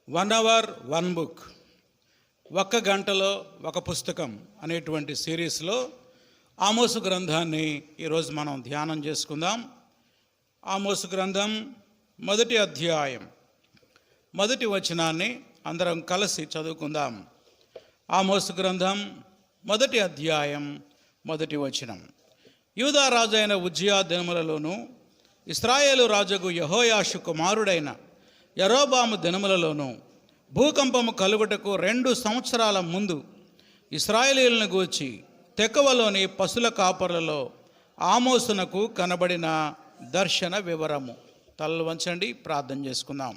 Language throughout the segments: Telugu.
1 hour 1 book, ఒక్క గంటలో ఒక పుస్తకం అనేటువంటి సిరీస్లో ఆమోసు గ్రంథాన్ని ఈరోజు మనం ధ్యానం చేసుకుందాం. ఆమోసు గ్రంథం 1వ అధ్యాయం 1వ వచనాన్ని అందరం కలిసి చదువుకుందాం. ఆమోసు గ్రంథం 1వ అధ్యాయం 1వ వచనం. యూదా రాజు అయిన ఉజ్జియా దినములలోను ఇశ్రాయేలు రాజుకు యెహోయాషు కుమారుడైన యరొబాము దినములలోను భూకంపము కలుగుటకు 2 సంవత్సరాల ముందు ఇశ్రాయేలీయులను గూర్చి తెకోవలోని పశుల కాపరులలో ఆమోసునకు కనబడిన దర్శన వివరము. తలలు వంచండి, ప్రార్థన చేసుకుందాం.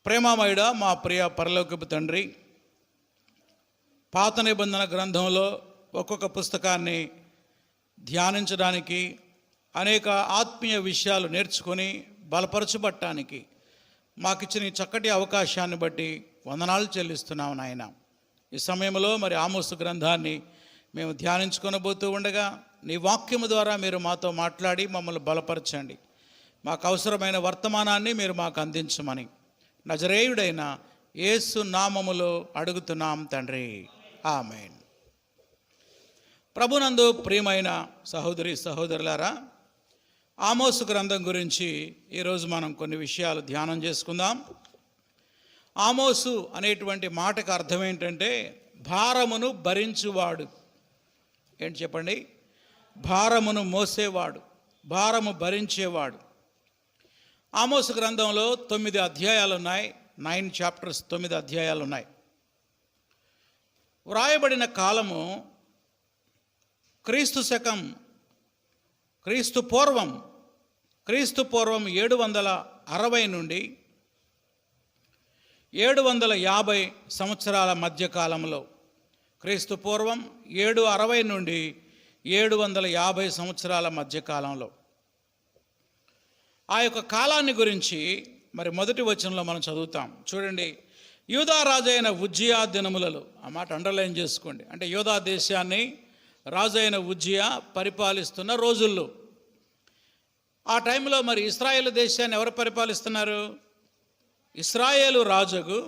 ప్రేమమయుడా మా ప్రియ పరలోకపు తండ్రి, పాత నిబంధన గ్రంథంలో ఒక్కొక్క పుస్తకాన్ని ధ్యానించడానికి, అనేక ఆత్మీయ విషయాలు నేర్చుకొని బలపరచబట్టానికి మాకిచ్చిన ఈ చక్కటి అవకాశాన్ని బట్టి వందనాలు చెల్లిస్తున్నాం నాయన. ఈ సమయంలో మరి ఆమోసు గ్రంథాన్ని మేము ధ్యానించుకొనబోతూ ఉండగా నీ వాక్యము ద్వారా మీరు మాతో మాట్లాడి మమ్మల్ని బలపరచండి. మాకు అవసరమైన వర్తమానాన్ని మీరు మాకు అందించమని నజరేయుడైన యేసు నామములో అడుగుతున్నాం తండ్రి, ఆమేన్. ప్రభునందు ప్రియమైన సహోదరి సహోదరులారా, ఆమోసు గ్రంథం గురించి ఈరోజు మనం కొన్ని విషయాలు ధ్యానం చేసుకుందాం. ఆమోసు అనేటువంటి మాటకు అర్థం ఏంటంటే భారమును భరించువాడు. ఏంటి చెప్పండి? భారమును మోసేవాడు, భారము భరించేవాడు. ఆమోసు గ్రంథంలో 9 అధ్యాయాలు ఉన్నాయి. 9 chapters, 9 అధ్యాయాలు ఉన్నాయి. వ్రాయబడిన కాలము క్రీస్తు పూర్వం 760 నుండి 750 సంవత్సరాల మధ్య కాలంలో, క్రీస్తు పూర్వం 760 నుండి 750 సంవత్సరాల మధ్య కాలంలో ఆ యొక్క కాలాన్ని గురించి మరి మొదటి వచనంలో మనం చదువుతాం. చూడండి, యూదా రాజు అయిన ఉజ్జియా దినములలో, ఆ మాట అండర్లైన్ చేసుకోండి. అంటే యూదా దేశాన్ని రాజు అయిన ఉజ్జియా పరిపాలిస్తున్న రోజుల్లో, ఆ టైంలో మరి ఇశ్రాయేలు దేశాన్ని ఎవరు పరిపాలిస్తున్నారు? ఇశ్రాయేలు రాజుకు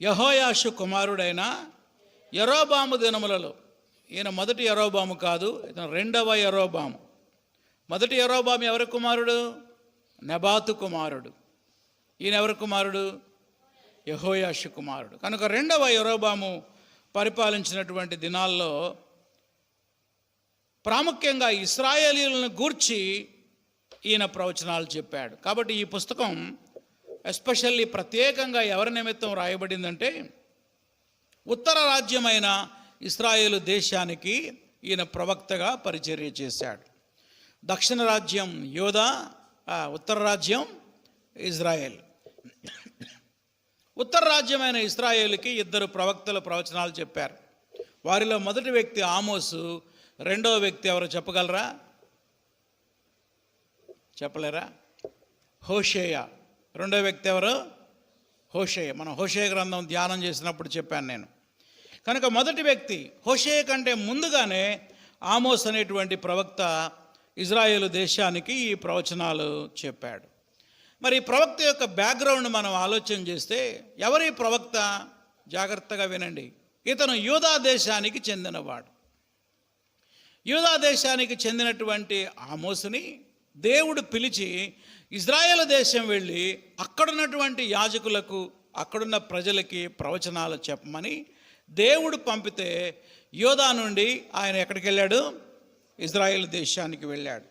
యెహోయాషు కుమారుడైన యరొబాము దినములలో. ఈయన మొదటి యరొబాము కాదు, ఇతను 2వ యరొబాము. మొదటి యరొబాము ఎవరి కుమారుడు? నెబాతు కుమారుడు. ఈయన ఎవరి కుమారుడు? యెహోయాషు కుమారుడు. కనుక 2వ యరొబాము పరిపాలించినటువంటి దినాల్లో ప్రాముఖ్యంగా ఇశ్రాయేలీయులను గూర్చి ఈయన ప్రవచనాలు చెప్పాడు. కాబట్టి ఈ పుస్తకం ఎస్పెషల్లీ ప్రత్యేకంగా ఎవరి నిమిత్తం రాయబడిందంటే ఉత్తర రాజ్యమైన ఇశ్రాయేలు దేశానికి ఈయన ప్రవక్తగా పరిచర్య చేశాడు. దక్షిణ రాజ్యం యూదా, ఉత్తర రాజ్యం ఇజ్రాయేల్. ఉత్తర రాజ్యమైన ఇశ్రాయేలుకి 2 ప్రవక్తలు ప్రవచనాలు చెప్పారు. వారిలో మొదటి వ్యక్తి ఆమోసు, రెండవ వ్యక్తి ఎవరో చెప్పగలరా? చెప్పలేరా? హోషేయ. రెండవ వ్యక్తి ఎవరు? హోషేయ. మనం హోషేయ గ్రంథం ధ్యానం చేసినప్పుడు చెప్పాను నేను. కనుక మొదటి వ్యక్తి హోషేయ కంటే ముందుగానే ఆమోస్ అనేటువంటి ప్రవక్త ఇజ్రాయేలు దేశానికి ఈ ప్రవచనాలు చెప్పాడు. మరి ఈ ప్రవక్త యొక్క బ్యాక్గ్రౌండ్ మనం ఆలోచన చేస్తే, ఎవరి ప్రవక్త? జాగ్రత్తగా వినండి. ఇతను యూదా దేశానికి చెందినవాడు. యూదా దేశానికి చెందినటువంటి ఆమోసుని దేవుడు పిలిచి ఇజ్రాయేలు దేశం వెళ్ళి అక్కడున్నటువంటి యాజకులకు, అక్కడున్న ప్రజలకి ప్రవచనాలు చెప్పమని దేవుడు పంపితే యూదా నుండి ఆయన ఎక్కడికి వెళ్ళాడు? ఇజ్రాయేలు దేశానికి వెళ్ళాడు.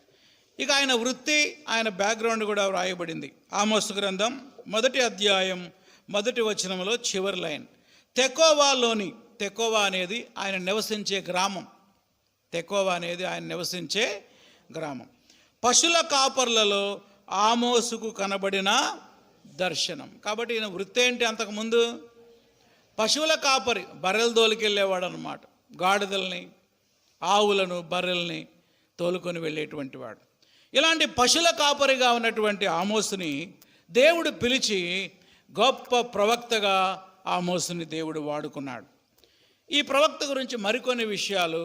ఇక ఆయన వృత్తి, ఆయన బ్యాక్గ్రౌండ్ కూడా వ్రాయబడింది. ఆమోసు గ్రంథం 1వ అధ్యాయం 1వ వచనంలో చివరి లైన్, తెకోవాలోని, తెకోవా అనేది ఆయన నివసించే గ్రామం. తెకోవా అనేది ఆయన నివసించే గ్రామం. పశుల కాపర్లలో ఆమోసుకు కనబడిన దర్శనం. కాబట్టి ఈయన వృత్తి ఏంటి? అంతకుముందు పశువుల కాపరి, బర్రెలు తోలుకెళ్ళేవాడు అనమాట. గాడిదల్ని, ఆవులను, బర్రెల్ని తోలుకొని వెళ్ళేటువంటి వాడు. ఇలాంటి పశువుల కాపరిగా ఉన్నటువంటి ఆమోసుని దేవుడు పిలిచి గొప్ప ప్రవక్తగా ఆమోసుని దేవుడు వాడుకున్నాడు. ఈ ప్రవక్త గురించి మరికొన్ని విషయాలు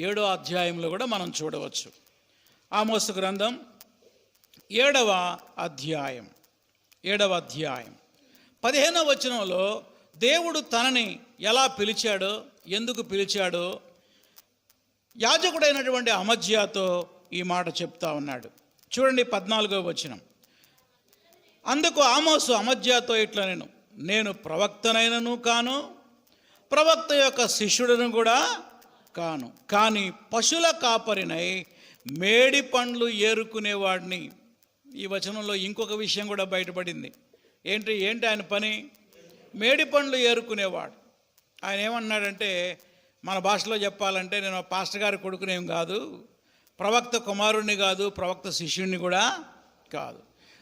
7వ అధ్యాయంలో కూడా మనం చూడవచ్చు. ఆమోసు గ్రంథం 7వ అధ్యాయం 15వ వచనంలో దేవుడు తనని ఎలా పిలిచాడో, ఎందుకు పిలిచాడో యాజకుడైనటువంటి అమజ్యాతో ఈ మాట చెప్తా ఉన్నాడు. చూడండి 14వ వచనం. అందుకు ఆమోసు అమజ్యాతో ఇట్లా, నేను ప్రవక్తనైనను కాను, ప్రవక్త యొక్క శిష్యుడను కూడా కాను, కానీ పశువుల కాపరినై మేడి పండ్లు ఏరుకునేవాడిని. ఈ వచనంలో ఇంకొక విషయం కూడా బయటపడింది. ఏంటి ఆయన పని? మేడి పండ్లు ఏరుకునేవాడు. ఆయన ఏమన్నాడంటే, మన భాషలో చెప్పాలంటే, నేను పాస్టర్ గారి కొడుకునేం కాదు, ప్రవక్త కుమారుణ్ణి కాదు, ప్రవక్త శిష్యుణ్ణి కూడా కాదు.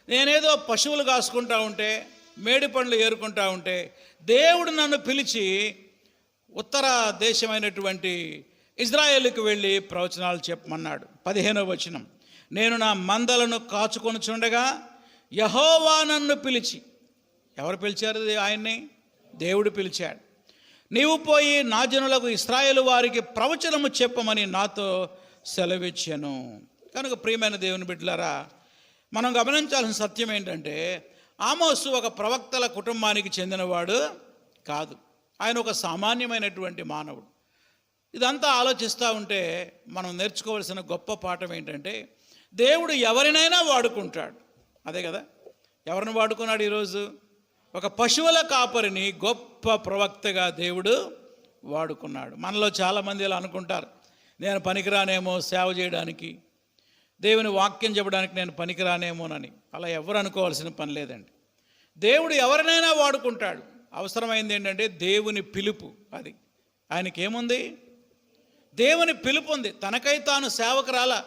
నేనేదో పశువులు కాసుకుంటా ఉంటే, మేడి పండ్లు ఏరుకుంటా ఉంటే దేవుడు నన్ను పిలిచి ఉత్తర దేశమైనటువంటి ఇజ్రాయేలుకి వెళ్ళి ప్రవచనాలు చెప్పమన్నాడు. 15వ వచనం. నేను నా మందలను కాచుకొనుచుండగా యెహోవా నన్ను పిలిచి. ఎవరు పిలిచారు ఆయన్ని? దేవుడు పిలిచాడు. నీవు పోయి నా జనులకు ఇశ్రాయేలు వారికి ప్రవచనము చెప్పమని నాతో సెలవిచ్చాను. కనుక ప్రియమైన దేవుని బిడ్డలారా, మనం గమనించాల్సిన సత్యం ఏంటంటే, ఆమోసు ఒక ప్రవక్తల కుటుంబానికి చెందినవాడు కాదు. ఆయన ఒక సామాన్యమైనటువంటి మానవుడు. ఇదంతా ఆలోచిస్తూ ఉంటే మనం నేర్చుకోవాల్సిన గొప్ప పాఠం ఏంటంటే, దేవుడు ఎవరినైనా వాడుకుంటాడు. అదే కదా, ఎవరిని వాడుకున్నాడు ఈరోజు? ఒక పశువుల కాపరిని గొప్ప ప్రవక్తగా దేవుడు వాడుకున్నాడు. మనలో చాలామంది ఇలా అనుకుంటారు, నేను పనికిరానేమో సేవ చేయడానికి, దేవుని వాక్యం చెప్పడానికి నేను పనికిరానేమోనని. అలా ఎవరు అనుకోవాల్సిన పని లేదండి. దేవుడు ఎవరినైనా వాడుకుంటాడు. అవసరమైంది ఏంటంటే దేవుని పిలుపు. అది ఆయనకేముంది? దేవుని పిలుపు ఉంది. తనకై తాను సేవకు రాలా.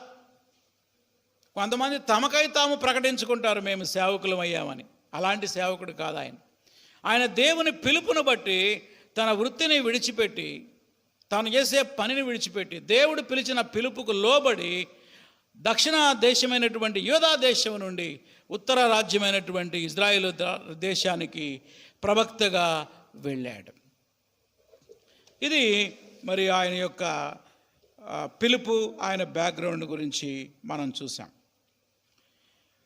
కొంతమంది తమకై తాము ప్రకటించుకుంటారు, మేము సేవకులం అయ్యామని. అలాంటి సేవకుడు కాదు ఆయన. ఆయన దేవుని పిలుపును బట్టి తన వృత్తిని విడిచిపెట్టి, తాను చేసే పనిని విడిచిపెట్టి, దేవుడు పిలిచిన పిలుపుకు లోబడి దక్షిణ దేశమైనటువంటి యూదా దేశం నుండి ఉత్తర రాజ్యమైనటువంటి ఇజ్రాయేలు దేశానికి ప్రవక్తగా వెళ్ళాడు. ఇది మరి ఆయన యొక్క పిలుపు, ఆయన బ్యాక్గ్రౌండ్ గురించి మనం చూసాం.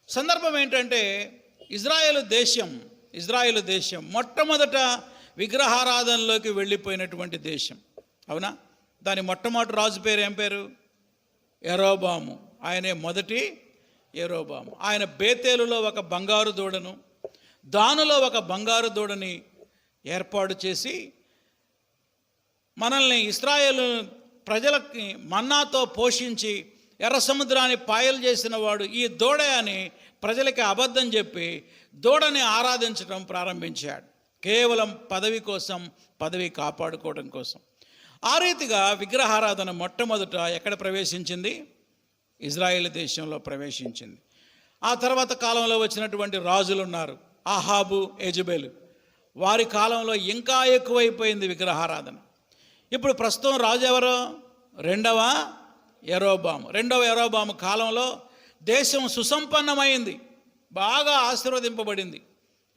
సందర్భం ఏంటంటే, ఇజ్రాయేలు దేశం మొట్టమొదట విగ్రహారాధనలోకి వెళ్ళిపోయినటువంటి దేశం. అవునా? దాని మొట్టమొదటి రాజు పేరు ఏం పేరు? యెరోబాము. ఆయనే మొదటి యెరోబాము. ఆయన బేతేలులో ఒక బంగారు దూడను, దానులో ఒక బంగారు దూడని ఏర్పాటు చేసి మనల్ని ఇశ్రాయేలు ప్రజలకి మన్నాతో పోషించి ఎర్ర సముద్రాన్ని పాయలు చేసిన వాడు ఈ దూడ అని ప్రజలకి అబద్ధం చెప్పి దూడని ఆరాధించడం ప్రారంభించాడు. కేవలం పదవి కోసం, పదవి కాపాడుకోవడం కోసం. ఆ రీతిగా విగ్రహారాధన మొట్టమొదట ఎక్కడ ప్రవేశించింది? ఇజ్రాయేల్ దేశంలో ప్రవేశించింది. ఆ తర్వాత కాలంలో వచ్చినటువంటి రాజులు ఉన్నారు, ఆహాబు, యెజెబెలు. వారి కాలంలో ఇంకా ఎక్కువైపోయింది విగ్రహారాధన. ఇప్పుడు ప్రస్తుతం రాజు ఎవరు? రెండవ యెరోబాము కాలంలో దేశం సుసంపన్నమైంది, బాగా ఆశీర్వదింపబడింది,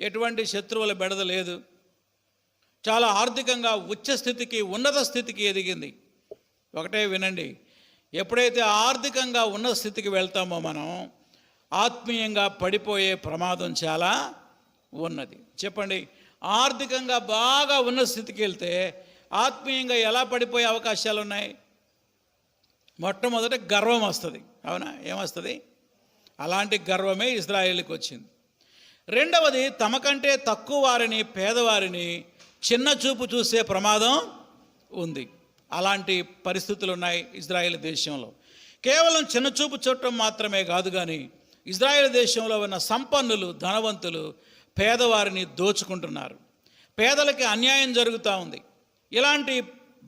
ఎటువంటి శత్రువుల బెడద లేదు, చాలా ఆర్థికంగా ఉచ్చస్థితికి, ఉన్నత స్థితికి ఎదిగింది. ఒకటే వినండి, ఎప్పుడైతే ఆర్థికంగా ఉన్నత స్థితికి వెళ్తామో మనం ఆత్మీయంగా పడిపోయే ప్రమాదం చాలా ఉన్నది. చెప్పండి, ఆర్థికంగా బాగా ఉన్నత స్థితికి వెళ్తే ఆత్మీయంగా ఎలా పడిపోయే అవకాశాలు ఉన్నాయి? మొట్టమొదట గర్వం వస్తుంది. అవునా? ఏమొస్తుంది? అలాంటి గర్వమే ఇజ్రాయేలుకి వచ్చింది. రెండవది, తమకంటే తక్కువ వారిని, పేదవారిని చిన్న చూపు చూసే ప్రమాదం ఉంది. అలాంటి పరిస్థితులు ఉన్నాయి ఇజ్రాయేల్ దేశంలో. కేవలం చిన్న చూపు చూడటం మాత్రమే కాదు, కానీ ఇజ్రాయేల్ దేశంలో ఉన్న సంపన్నులు, ధనవంతులు పేదవారిని దోచుకుంటున్నారు. పేదలకి అన్యాయం జరుగుతూ ఉంది. ఇలాంటి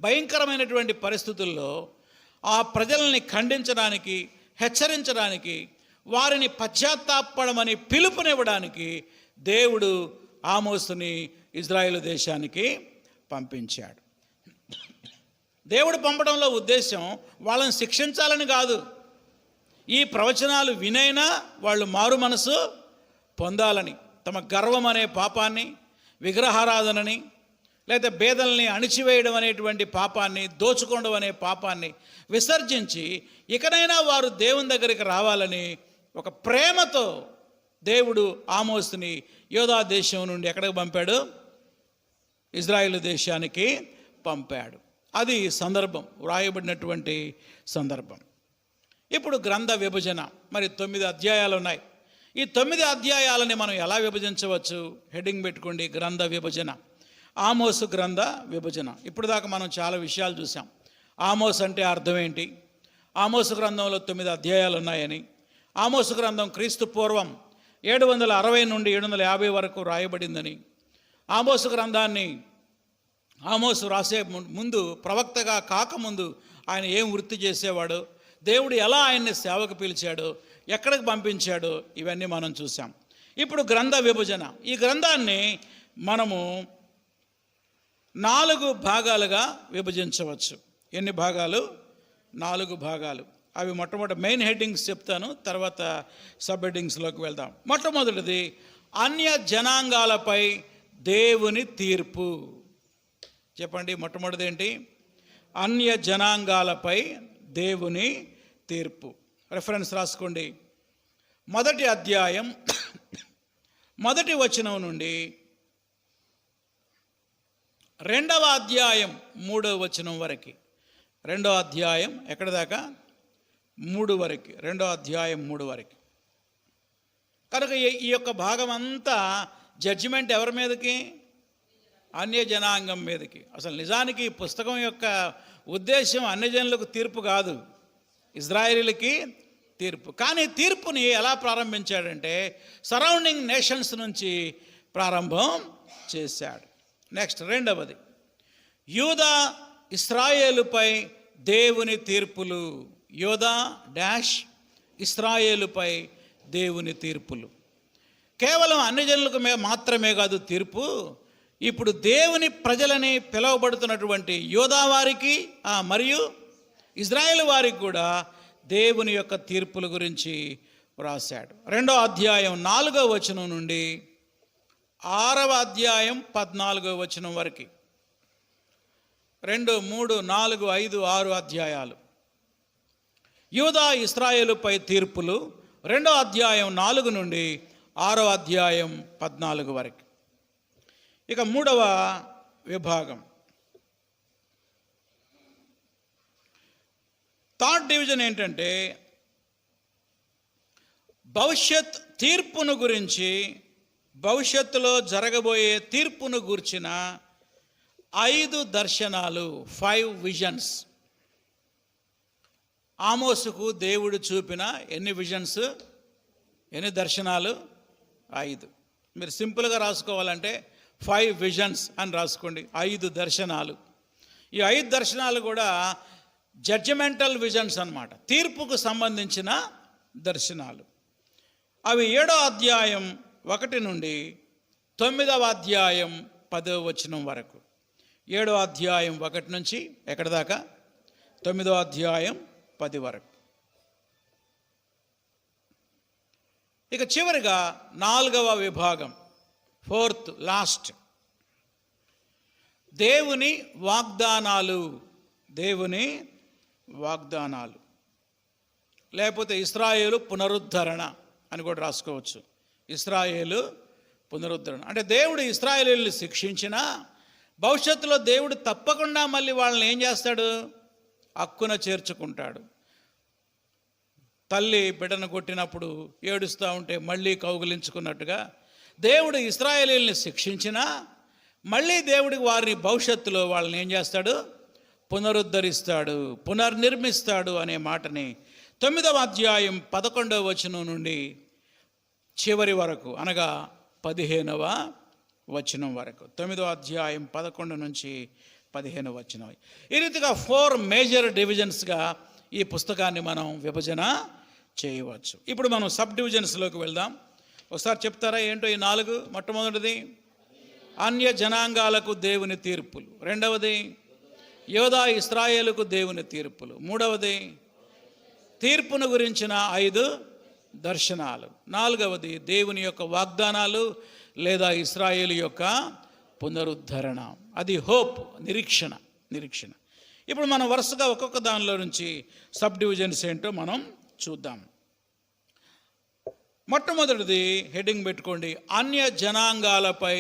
భయంకరమైనటువంటి పరిస్థితుల్లో ఆ ప్రజల్ని ఖండించడానికి, హెచ్చరించడానికి, వారిని పశ్చాత్తాపడమని పిలుపునివ్వడానికి దేవుడు ఆమోసుని ఇజ్రాయేలు దేశానికి పంపించాడు. దేవుడు పంపడంలో ఉద్దేశం వాళ్ళని శిక్షించాలని కాదు. ఈ ప్రవచనాలు వినైనా వాళ్ళు మారు మనసు పొందాలని, తమ గర్వం అనే పాపాన్ని, విగ్రహారాధనని, లేదా బేదల్ని అణిచివేయడం అనేటువంటి పాపాన్ని, దోచుకోవడం అనే పాపాన్ని విసర్జించి ఇకనైనా వారు దేవుని దగ్గరికి రావాలని ఒక ప్రేమతో దేవుడు ఆమోస్ని యోధా దేశం నుండి ఎక్కడికి పంపాడు? ఇజ్రాయేలు దేశానికి పంపాడు. అది సందర్భం, వ్రాయబడినటువంటి సందర్భం. ఇప్పుడు గ్రంథ విభజన. మరి 9 అధ్యాయాలు ఉన్నాయి. ఈ 9 అధ్యాయాలని మనం ఎలా విభజించవచ్చు? హెడ్డింగ్ పెట్టుకోండి, గ్రంథ విభజన. ఆమోసు గ్రంథ విభజన. ఇప్పుడు దాకా మనం చాలా విషయాలు చూసాం. ఆమోస్ అంటే అర్థం ఏంటి, ఆమోసు గ్రంథంలో 9 అధ్యాయాలు ఉన్నాయని, ఆమోసు గ్రంథం క్రీస్తు పూర్వం 760 నుండి 750 వరకు రాయబడిందని, ఆమోసు గ్రంథాన్ని ఆమోసు రాసే ముందు, ప్రవక్తగా కాకముందు ఆయన ఏం వృత్తి చేసేవాడు, దేవుడు ఎలా ఆయన్ని సేవకు పిలిచాడు, ఎక్కడికి పంపించాడు, ఇవన్నీ మనం చూసాం. ఇప్పుడు గ్రంథ విభజన. ఈ గ్రంథాన్ని మనము 4 భాగాలుగా విభజించవచ్చు. ఎన్ని భాగాలు? 4 భాగాలు. అవి మొట్టమొదటి మెయిన్ హెడ్డింగ్స్ చెప్తాను, తర్వాత సబ్ హెడ్డింగ్స్లోకి వెళ్దాం. మొట్టమొదటిది అన్య జనాంగాలపై దేవుని తీర్పు. చెప్పండి, మొట్టమొదటిది ఏంటి? అన్య జనాంగాలపై దేవుని తీర్పు. రెఫరెన్స్ రాసుకోండి. 1వ అధ్యాయం 1వ వచనం నుండి 2వ అధ్యాయం 3వ వచనం వరకు. 2వ అధ్యాయం ఎక్కడి దాకా? 3 వరకు. 2వ అధ్యాయం 3 వరకు. కనుక ఈ యొక్క భాగం అంతా జడ్జిమెంట్ ఎవరి మీదకి? అన్య జనాంగం మీదకి. అసలు నిజానికి ఈ పుస్తకం యొక్క ఉద్దేశం అన్యజనులకు తీర్పు కాదు, ఇజ్రాయేలీలకి తీర్పు. కానీ తీర్పుని ఎలా ప్రారంభించాడంటే సరౌండింగ్ నేషన్స్ నుంచి ప్రారంభం చేశాడు. నెక్స్ట్, 2వది యూదా ఇశ్రాయేలుపై దేవుని తీర్పులు. యూదా డాష్ ఇశ్రాయేలుపై దేవుని తీర్పులు. కేవలం అన్యజనులకు మాత్రమే కాదు తీర్పు, ఇప్పుడు దేవుని ప్రజలని పిలువబడుతున్నటువంటి యూదా వారికి మరియు ఇజ్రాయేల్ వారికి కూడా దేవుని యొక్క తీర్పుల గురించి వ్రాశాడు. 2వ అధ్యాయం 4వ వచనం నుండి 6వ అధ్యాయం 14వ వచనం వరకు. 2, 3, 4, 5, 6 అధ్యాయాలు యూదా ఇశ్రాయేలుపై తీర్పులు. 2వ అధ్యాయం 4 నుండి 6వ అధ్యాయం 14 వరకు. ఇక 3వ విభాగం, థర్డ్ డివిజన్ ఏంటంటే భవిష్యత్ తీర్పును గురించి, భవిష్యత్తులో జరగబోయే తీర్పును గూర్చిన 5 దర్శనాలు, 5 విజన్స్. ఆమోసుకు దేవుడు చూపిన ఎన్ని విజన్స్, ఎన్ని దర్శనాలు? 5. మీరు సింపుల్గా రాసుకోవాలంటే 5 విజన్స్ అని రాసుకోండి. 5 దర్శనాలు. ఈ 5 దర్శనాలు కూడా జడ్జిమెంటల్ విజన్స్ అన్నమాట, తీర్పుకు సంబంధించిన దర్శనాలు. అవి 7వ అధ్యాయం 1 నుండి 9వ అధ్యాయం 10వ వచనం వరకు. 7వ అధ్యాయం 1 నుంచి ఎక్కడి దాకా? 9వ అధ్యాయం 10 వరకు. ఇక చివరిగా 4వ విభాగం, 4th లాస్ట్, దేవుని వాగ్దానాలు. దేవుని వాగ్దానాలు, లేకపోతే ఇశ్రాయేలు పునరుద్ధరణ అని కూడా రాసుకోవచ్చు. ఇశ్రాయేలు పునరుద్ధరణ అంటే దేవుడు ఇశ్రాయేలుని శిక్షించినా భవిష్యత్తులో దేవుడు తప్పకుండా మళ్ళీ వాళ్ళని ఏం చేస్తాడు? హక్కున చేర్చుకుంటాడు. తల్లి బిడ్డను కొట్టినప్పుడు ఏడుస్తూ ఉంటే మళ్ళీ కౌగిలించుకున్నట్టుగా దేవుడు ఇశ్రాయేలీయుల్ని శిక్షించినా మళ్ళీ దేవుడికి వారిని భవిష్యత్తులో వాళ్ళని ఏం చేస్తాడు? పునరుద్ధరిస్తాడు, పునర్నిర్మిస్తాడు అనే మాటని 9వ అధ్యాయం 11వ వచనం నుండి చివరి వరకు, అనగా 15వ వచనం వరకు. 9వ అధ్యాయం 11 నుంచి 15వ వచనం. ఈ రీతిగా 4 మేజర్ డివిజన్స్గా ఈ పుస్తకాన్ని మనం విభజన చేయవచ్చు. ఇప్పుడు మనం సబ్ డివిజన్స్లోకి వెళ్దాం. ఒకసారి చెప్తారా ఏంటో ఈ 4? మొట్టమొదటిది అన్య జనాంగాలకు దేవుని తీర్పులు. 2వది యోధా ఇశ్రాయేలుకు దేవుని తీర్పులు. 3వది తీర్పును గురించిన 5 దర్శనాలు. 4వది దేవుని యొక్క వాగ్దానాలు లేదా ఇశ్రాయేలు యొక్క పునరుద్ధరణ. అది హోప్, నిరీక్షణ. ఇప్పుడు మనం వరుసగా ఒక్కొక్క దానిలో నుంచి సబ్ డివిజన్స్ ఏంటో మనం చూద్దాం. మొట్టమొదటిది హెడ్డింగ్ పెట్టుకోండి, అన్య జనాంగాలపై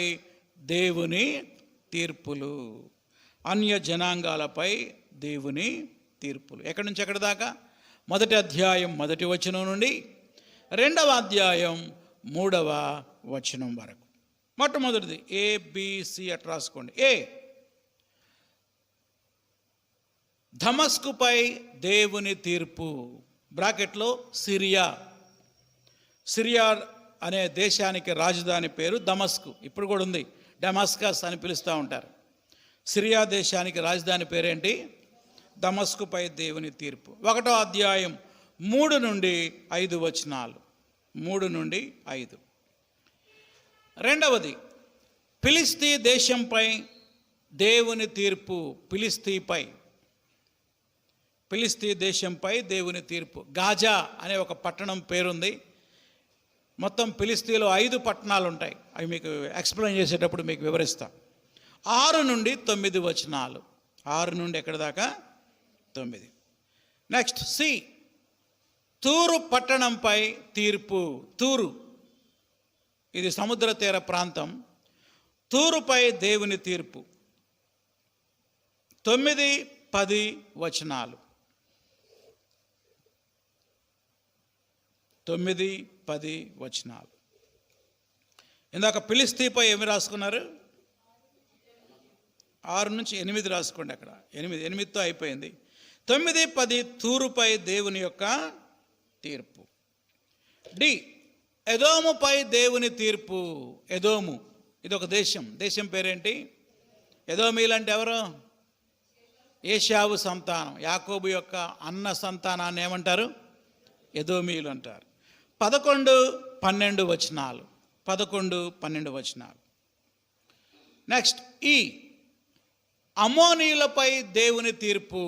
దేవుని తీర్పులు. అన్య జనాంగాలపై దేవుని తీర్పులు. ఎక్కడి నుంచి ఎక్కడి దాకా? 1వ అధ్యాయం 1వ వచనం నుండి 2వ అధ్యాయం 3వ వచనం వరకు. మొట్టమొదటిది ABC అట్లా రాసుకోండి. దమస్కుపై దేవుని తీర్పు. బ్రాకెట్లో సిరియా. సిరియా అనే దేశానికి రాజధాని పేరు దమస్కు. ఇప్పుడు కూడా ఉంది, డమాస్కస్ అని పిలుస్తూ ఉంటారు. సిరియా దేశానికి రాజధాని పేరేంటి? దమస్కుపై దేవుని తీర్పు. 1వ అధ్యాయం 3 నుండి 5 వచనాలు. 3 నుండి 5. రెండవది ఫిలిస్తీ దేశంపై దేవుని తీర్పు. ఫిలిస్తీ దేశంపై దేవుని తీర్పు. గాజా అనే ఒక పట్టణం పేరుంది. మొత్తం ఫిలిస్తీన్లో 5 పట్టణాలు ఉంటాయి. అవి మీకు ఎక్స్ప్లెయిన్ చేసేటప్పుడు మీకు వివరిస్తా. 6 నుండి 9 వచనాలు. 6 నుండి ఎక్కడి దాకా? 9. నెక్స్ట్ సి, తూరు పట్టణంపై తీర్పు. తూరు ఇది సముద్ర తీర ప్రాంతం. తూరుపై దేవుని తీర్పు. 9, 10 వచనాలు. 9, 10 వచనాలు. ఇందాక ఫిలిస్తీన్పై ఏమి రాసుకున్నారు? 6 నుంచి 8 రాసుకోండి. అక్కడ 8తో అయిపోయింది. 9, 10 తూరుపై దేవుని యొక్క తీర్పు. డి, ఎదోముపై దేవుని తీర్పు. ఎదోము ఇది ఒక దేశం. దేశం పేరేంటి? ఎదోమీలు అంటే ఎవరు? ఏశావు సంతానం. యాకోబు యొక్క అన్న సంతానాన్ని ఏమంటారు? ఎదోమీలు అంటారు. 11, 12 వచనాలు. 11, 12 వచనాలు. నెక్స్ట్ ఈ, అమ్మోనీయులపై దేవుని తీర్పు.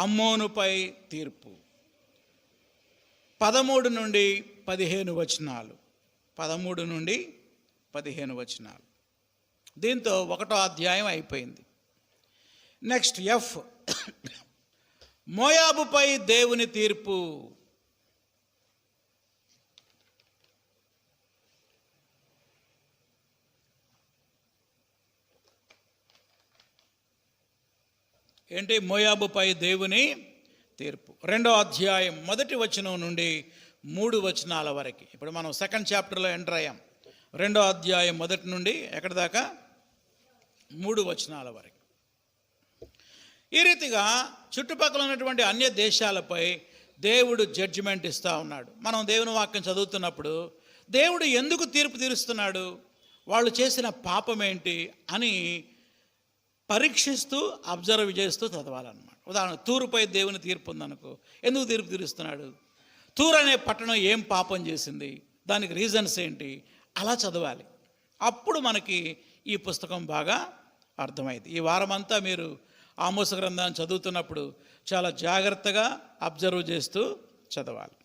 అమ్మోనుపై తీర్పు. 13 నుండి 15 వచనాలు. 13 నుండి 15 వచనాలు. దీంతో 1వ అధ్యాయం అయిపోయింది. నెక్స్ట్ ఎఫ్, మోయాబుపై దేవుని తీర్పు. ఏంటి? మోయాబుపై దేవుని తీర్పు. 2వ అధ్యాయం 1వ వచనం నుండి 3 వచనాల వరకు. ఇప్పుడు మనం 2nd చాప్టర్లో ఎంటర్ అయ్యాం. 2వ అధ్యాయం 1 నుండి ఎక్కడి దాకా? 3 వచనాల వరకు. ఈ రీతిగా చుట్టుపక్కల ఉన్నటువంటి అన్య దేశాలపై దేవుడు జడ్జిమెంట్ ఇస్తూ ఉన్నాడు. మనం దేవుని వాక్యం చదువుతున్నప్పుడు దేవుడు ఎందుకు తీర్పు తీరుస్తున్నాడు, వాళ్ళు చేసిన పాపం ఏంటి అని పరీక్షిస్తూ అబ్జర్వ్ చేస్తూ చదవాలన్నమాట. ఉదాహరణ, తూరుపై దేవుని తీర్పు ఉందనుకో, ఎందుకు తీర్పు తీరుస్తున్నాడు? తూరు అనే పట్టణం ఏం పాపం చేసింది, దానికి రీజన్స్ ఏంటి, అలా చదవాలి. అప్పుడు మనకి ఈ పుస్తకం బాగా అర్థమైంది. ఈ వారమంతా మీరు ఆమోస గ్రంథాన్ని చదువుతున్నప్పుడు చాలా జాగ్రత్తగా అబ్జర్వ్ చేస్తూ చదవాలి.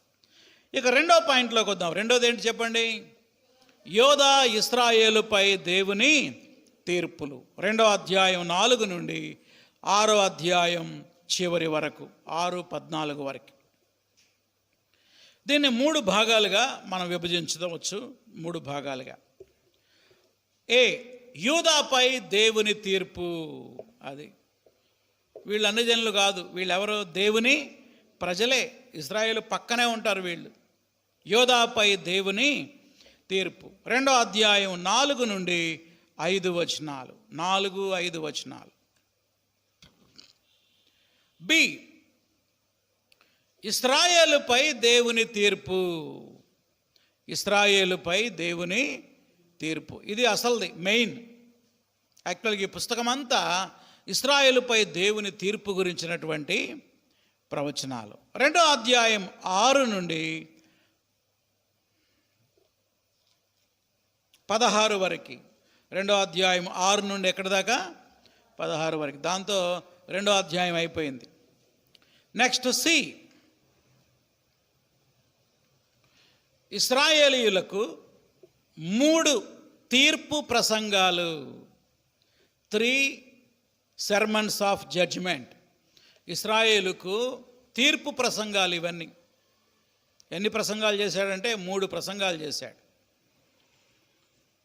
ఇక 2వ పాయింట్లోకి వద్దాం. 2వది ఏంటి చెప్పండి? యోధా ఇశ్రాయేలుపై దేవుని తీర్పులు. 2వ అధ్యాయం 4 నుండి 6వ అధ్యాయం చివరి వరకు, 6-14 వరకు. దీన్ని 3 భాగాలుగా మనం విభజించవచ్చు. 3 భాగాలుగా. ఏ, యూదాపై దేవుని తీర్పు. అది వీళ్ళు అన్ని జనులు కాదు, వీళ్ళెవరో దేవుని ప్రజలే, ఇశ్రాయేలు పక్కనే ఉంటారు వీళ్ళు. యోధాపై దేవుని తీర్పు. 2వ అధ్యాయం 4 నుండి 5 వచనాలు. 4-5 వచనాలు. బి, ఇశ్రాయేలుపై దేవుని తీర్పు. ఇశ్రాయేలుపై దేవుని తీర్పు. ఇది అసలుది, మెయిన్. యాక్చువల్గా ఈ పుస్తకం అంతా ఇశ్రాయేలుపై దేవుని తీర్పు గురించినటువంటి ప్రవచనాలు. 2వ అధ్యాయం 6 నుండి 16 వరకు. 2వ అధ్యాయం 6 నుండి ఎక్కడి దాకా? 16 వరకు. దాంతో 2వ అధ్యాయం అయిపోయింది. నెక్స్ట్ సి, ఇశ్రాయేలీయులకు 3 తీర్పు ప్రసంగాలు. 3 సెర్మన్స్ ఆఫ్ జడ్జిమెంట్. ఇశ్రాయేలుకు తీర్పు ప్రసంగాలు ఇవన్నీ. ఎన్ని ప్రసంగాలు చేశాడంటే 3 ప్రసంగాలు చేశాడు.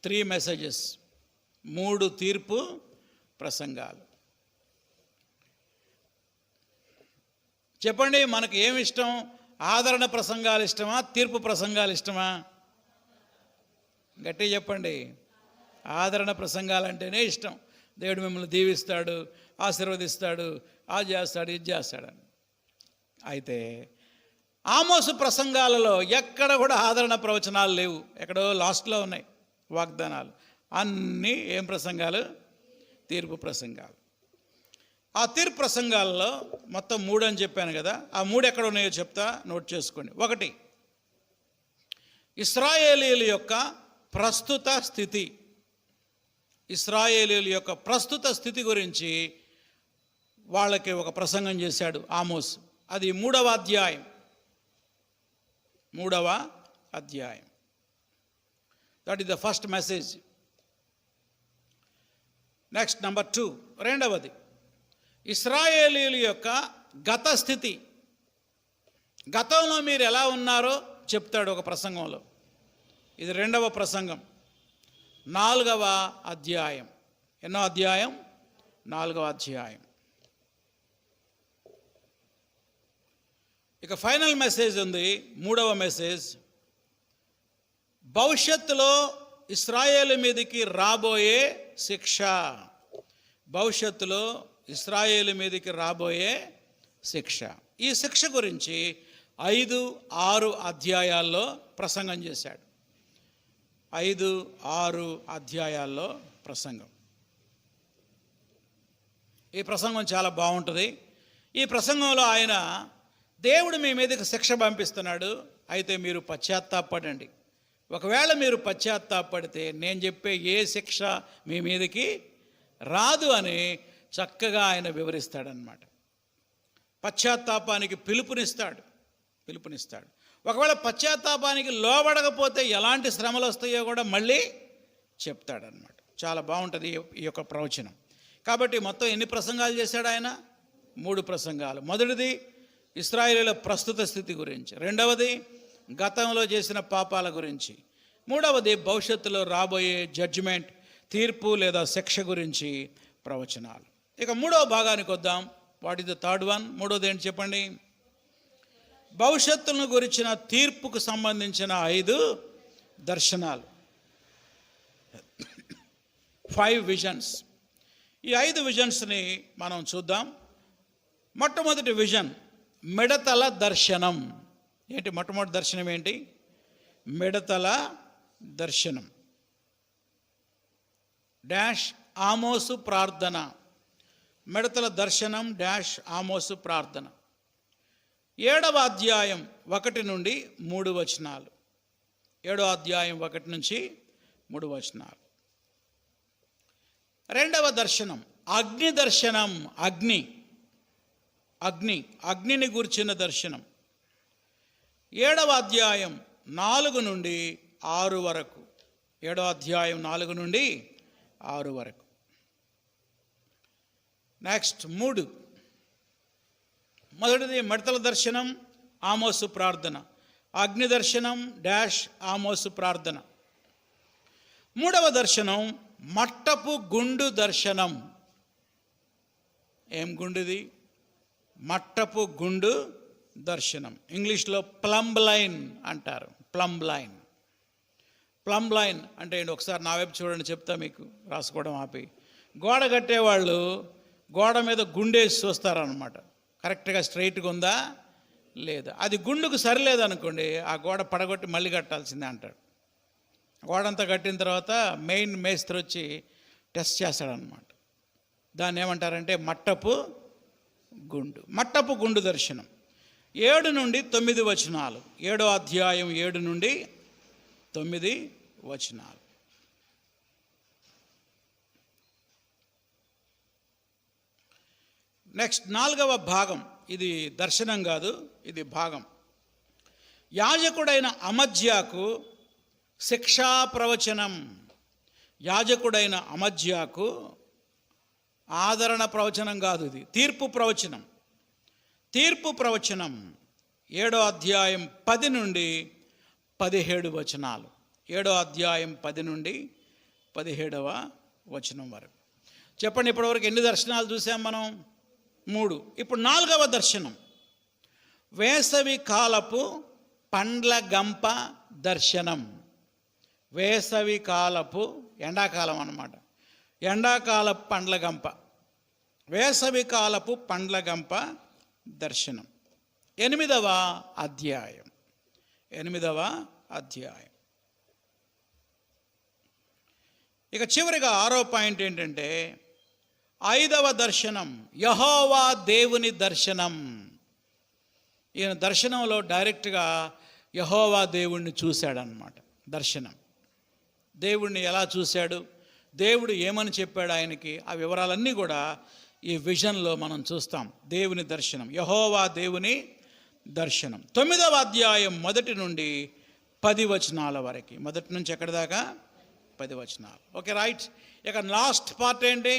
3 మెసేజెస్, 3 తీర్పు ప్రసంగాలు. చెప్పండి, మనకు ఏమి ఇష్టం? ఆదరణ ప్రసంగాలు ఇష్టమా, తీర్పు ప్రసంగాలు ఇష్టమా? గట్టిగా చెప్పండి. ఆదరణ ప్రసంగాలు అంటేనే ఇష్టం. దేవుడు మిమ్మల్ని దీవిస్తాడు, ఆశీర్వదిస్తాడు, అది చేస్తాడు, ఇది చేస్తాడని. అయితే ఆమోసు ప్రసంగాలలో ఎక్కడ కూడా ఆదరణ ప్రవచనాలు లేవు. ఎక్కడో లాస్ట్లో ఉన్నాయి వాగ్దానాలు. అన్నీ ఏం ప్రసంగాలు? తీర్పు ప్రసంగాలు. ఆ తీర్పు ప్రసంగాలలో మొత్తం 3 అని చెప్పాను కదా, ఆ 3 ఎక్కడ ఉన్నాయో చెప్తా, నోట్ చేసుకోండి. 1, ఇశ్రాయేలీయుల యొక్క ప్రస్తుత స్థితి. ఇశ్రాయేలీయుల యొక్క ప్రస్తుత స్థితి గురించి వాళ్ళకి ఒక ప్రసంగం చేశాడు ఆమోస్. అది 3వ అధ్యాయం. 3వ అధ్యాయం. That is the first message. Next number 2, రెండవది ఇశ్రాయేలీయుల యొక్క గత స్థితి. గతంలో మీరు ఎలా ఉన్నారో చెప్తాడు ఒక ప్రసంగంలో. ఇది 2వ ప్రసంగం, 4వ అధ్యాయం. ఎన్నో అధ్యాయం? 4వ అధ్యాయం. ఇక ఫైనల్ మెసేజ్ ఉంది, 3వ మెసేజ్. భవిష్యత్తులో ఇశ్రాయేలు మీదకి రాబోయే శిక్ష. భవిష్యత్తులో ఇశ్రాయేలు మీదకి రాబోయే శిక్ష. ఈ శిక్ష గురించి 5, 6 అధ్యాయాల్లో ప్రసంగం చేశాడు. 5, 6 అధ్యాయాల్లో ప్రసంగం. ఈ ప్రసంగం చాలా బాగుంటుంది. ఈ ప్రసంగంలో ఆయన దేవుడు మీ మీదకి శిక్ష పంపిస్తున్నాడు, అయితే మీరు పశ్చాత్తాపడండి. ఒకవేళ మీరు పశ్చాత్తాపడితే నేను చెప్పే ఏ శిక్ష మీ మీదకి రాదు అని చక్కగా ఆయన వివరిస్తాడనమాట. పశ్చాత్తాపానికి పిలుపునిస్తాడు. ఒకవేళ పశ్చాత్తాపానికి లోబడకపోతే ఎలాంటి శ్రమలు వస్తాయో కూడా మళ్ళీ చెప్తాడనమాట. చాలా బాగుంటుంది ఈ యొక్క ప్రవచనం. కాబట్టి మొత్తం ఎన్ని ప్రసంగాలు చేశాడు ఆయన? 3 ప్రసంగాలు. మొదటిది ఇశ్రాయేలీయుల ప్రస్తుత స్థితి గురించి, రెండవది గతంలో చేసిన పాపాల గురించి, మూడవది భవిష్యత్తులో రాబోయే జడ్జిమెంట్, తీర్పు లేదా శిక్ష గురించి ప్రవచనాలు. ఇక 3వ భాగానికి వద్దాం. What is the third one? 3వది ఏంటి చెప్పండి? భవిష్యత్తును గురించిన తీర్పుకు సంబంధించిన 5 దర్శనాలు, 5 విజన్స్. ఈ 5 విజన్స్ని మనం చూద్దాం. మొట్టమొదటి విజన్ మిడతల దర్శనం. ఏంటి మొట్టమొదటి దర్శనం? ఏంటి? మిడతల దర్శనం. డాష్ ఆమోసు ప్రార్థన. మిడతల దర్శనం డాష్ ఆమోసు ప్రార్థన. 7వ అధ్యాయం 1 నుండి 3 వచనాలు. 7వ అధ్యాయం 1 నుంచి 3 వచనాలు. 2వ దర్శనం అగ్ని దర్శనం. అగ్నిని గూర్చిన దర్శనం. 7వ అధ్యాయం 4 నుండి 6 వరకు. 7వ అధ్యాయం 4 నుండి 6 వరకు. నెక్స్ట్ 3. మొదటిది మిడతల దర్శనం, ఆమోసు ప్రార్థన. అగ్ని దర్శనం డాష్ ఆమోసు ప్రార్థన. 3వ దర్శనం మట్టపు గుండు దర్శనం. ఏం గుండుది? మట్టపు గుండు దర్శనం. ఇంగ్లీష్లో ప్లంబ్ లైన్ అంటారు. ప్లంబ్ లైన్ అంటే ఏంటి? ఒకసారి నా వైపు చూడండి, చెప్తా మీకు, రాసుకోవడం ఆపి. గోడ కట్టేవాళ్ళు గోడ మీద గుండేసి చూస్తారనమాట, కరెక్ట్గా స్ట్రైట్గా ఉందా లేదా. అది గుండుకు సరిలేదనుకోండి, ఆ గోడ పడగొట్టి మళ్ళీ కట్టాల్సిందే అంటాడు. గోడంతా కట్టిన తర్వాత మెయిన్ మేస్త్రి వచ్చి టెస్ట్ చేస్తాడనమాట. దాన్ని ఏమంటారంటే మట్టపు గుండు దర్శనం. 7 నుండి 9 వచనాలు. 7వ అధ్యాయం 7 నుండి 9 వచనాలు. నెక్స్ట్ 4వ భాగం. ఇది దర్శనం కాదు, ఇది భాగం. యాజకుడైన అమజ్యాకు శిక్షా ప్రవచనం. యాజకుడైన అమజ్యాకు ఆదరణ ప్రవచనం కాదు, ఇది తీర్పు ప్రవచనం. 7వ అధ్యాయం 10 నుండి 17 వచనాలు. 7వ అధ్యాయం 10 నుండి 17వ వచనం వరకు. చెప్పండి, ఇప్పటివరకు ఎన్ని దర్శనాలు చూసాం మనం? 3. ఇప్పుడు 4వ దర్శనం, వేసవి కాలపు పండ్ల గంప దర్శనం. వేసవి కాలపు, ఎండాకాలం అన్నమాట, ఎండాకాలపు పండ్ల గంప, వేసవి కాలపు పండ్ల గంప దర్శనం. 8వ అధ్యాయం. 8వ అధ్యాయం. ఇక చివరిగా 6వ పాయింట్ ఏంటంటే 5వ దర్శనం, యెహోవా దేవుని దర్శనం. ఈయన దర్శనంలో డైరెక్ట్గా యెహోవా దేవుణ్ణి చూశాడనమాట. దర్శనం, దేవుణ్ణి ఎలా చూశాడు, దేవుడు ఏమని చెప్పాడు ఆయనకి, ఆ వివరాలన్నీ కూడా ఈ విజన్లో మనం చూస్తాం. దేవుని దర్శనం, యెహోవా దేవుని దర్శనం. 9వ అధ్యాయం 1 నుండి 10 వచనాల వరకు. 1 నుంచి ఎక్కడి దాకా? 10 వచనాలు. Okay, right. ఇక లాస్ట్ పార్ట్ ఏంటి?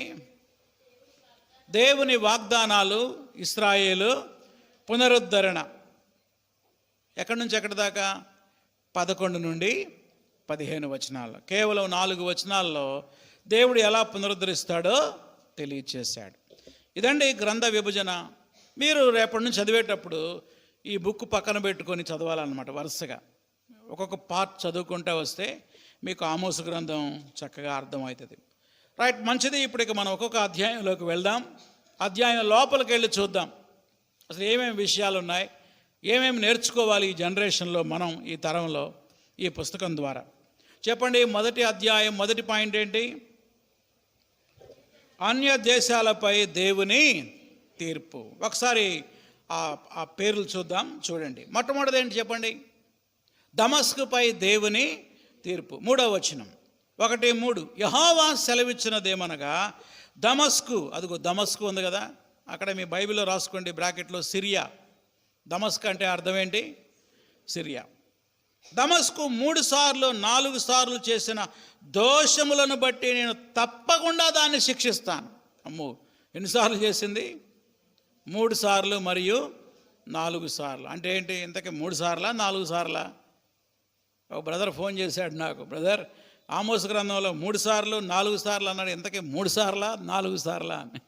దేవుని వాగ్దానాలు, ఇశ్రాయేలు పునరుద్ధరణ. ఎక్కడి నుంచి ఎక్కడి దాకా? 11 నుండి 15 వచనాలు. కేవలం 4 వచనాల్లో దేవుడు ఎలా పునరుద్ధరిస్తాడో తెలియచేశాడు. ఇదండి గ్రంథ విభజన. మీరు రేపటి నుంచి చదివేటప్పుడు ఈ బుక్ పక్కన పెట్టుకొని చదవాలన్నమాట. వరుసగా ఒక్కొక్క పార్ట్ చదువుకుంటూ వస్తే మీకు ఆమోసు గ్రంథం చక్కగా అర్థమవుతుంది. రైట్, మంచిది. ఇప్పుడు ఇక మనం ఒక్కొక్క అధ్యాయంలోకి వెళ్దాం. అధ్యాయం లోపలికి వెళ్ళి చూద్దాం అసలు ఏమేమి విషయాలు ఉన్నాయి, ఏమేమి నేర్చుకోవాలి ఈ జనరేషన్లో, మనం ఈ తరంలో, ఈ పుస్తకం ద్వారా. చెప్పండి, మొదటి అధ్యాయం మొదటి పాయింట్ ఏంటి? అన్య దేశాలపై దేవుని తీర్పు. ఒకసారి ఆ పేర్లు చూద్దాం. చూడండి, మొట్టమొదటిది ఏంటి చెప్పండి? దమస్కుపై దేవుని తీర్పు. 3వ వచనం 1:3. యెహోవా సెలవిచ్చినదేమనగా, దమస్కు, అదిగో దమస్కు ఉంది కదా అక్కడ, మీ బైబిల్లో రాసుకోండి బ్రాకెట్లో, సిరియా. దమస్కు అంటే అర్థం ఏంటి? సిరియా. దమస్కు 3 సార్లు 4 సార్లు చేసిన దోషములను బట్టి నేను తప్పకుండా దాన్ని శిక్షిస్తాను. అమ్మో, ఎన్నిసార్లు చేసింది? 3 సార్లు మరియు 4 సార్లు. అంటే ఏంటి? ఇంతకీ 3 సార్లా 4 సార్లా? ఒక బ్రదర్ ఫోన్ చేశాడు నాకు, బ్రదర్ ఆమోసు గ్రంథంలో 3 సార్లు 4 సార్లు అన్నాడు, ఇంతకీ 3 సార్లా 4 సార్లా అని.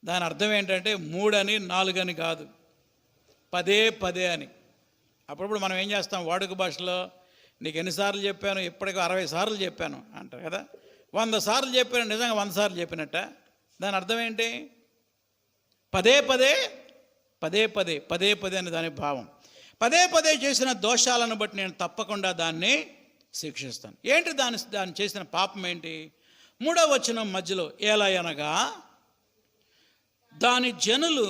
దాని అర్థం ఏంటంటే 3 అని 4 అని కాదు, పదే అని. అప్పుడప్పుడు మనం ఏం చేస్తాం వాడుక భాషలో, నీకు ఎన్నిసార్లు చెప్పాను? ఇప్పటికీ 60 సార్లు చెప్పాను అంటారు కదా. 100 సార్లు చెప్పాను, నిజంగా 100 సార్లు చెప్పినట్ట. దాని అర్థం ఏంటి? పదే అని దాని భావం. పదే చేసిన దోషాలను బట్టి నేను తప్పకుండా దాన్ని శిక్షిస్తాను. ఏంటి దాన్ని చేసిన పాపం ఏంటి? 3వ వచనం మధ్యలో, ఏలయనగా దాని జనులు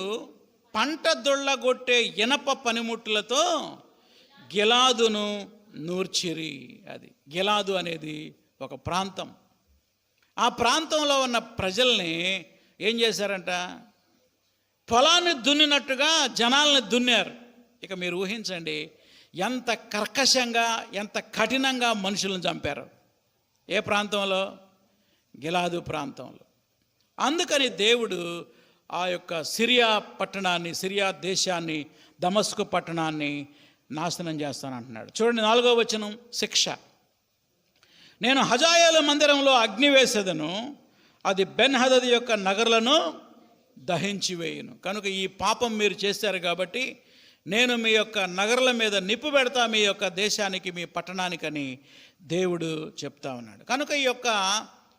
పంట దొళ్ళగొట్టే ఇనప పనిముట్లతో గిలాదును నూర్చిరి. అది గిలాదు అనేది ఒక ప్రాంతం. ఆ ప్రాంతంలో ఉన్న ప్రజల్ని ఏం చేశారంట? పొలాన్ని దున్నినట్టుగా జనాల్ని దున్నారు. ఇక మీరు ఊహించండి ఎంత కర్కశంగా, ఎంత కఠినంగా మనుషులను చంపారు. ఏ ప్రాంతంలో? గిలాదు ప్రాంతంలో. అందుకని దేవుడు ఆ యొక్క సిరియా పట్టణాన్ని, సిరియా దేశాన్ని, దమస్కు పట్టణాన్ని నాశనం చేస్తానంటున్నాడు. చూడండి 4వ వచనం, శిక్ష. నేను హజాయేలు మందిరంలో అగ్ని వేసేదను, అది బెన్హదదు యొక్క నగరులను దహించి వేయును. కనుక ఈ పాపం మీరు చేశారు కాబట్టి నేను మీ యొక్క నగరుల మీద నిప్పు పెడతా, మీ యొక్క దేశానికి, మీ పట్టణానికని దేవుడు చెప్తా ఉన్నాడు. కనుక ఈ యొక్క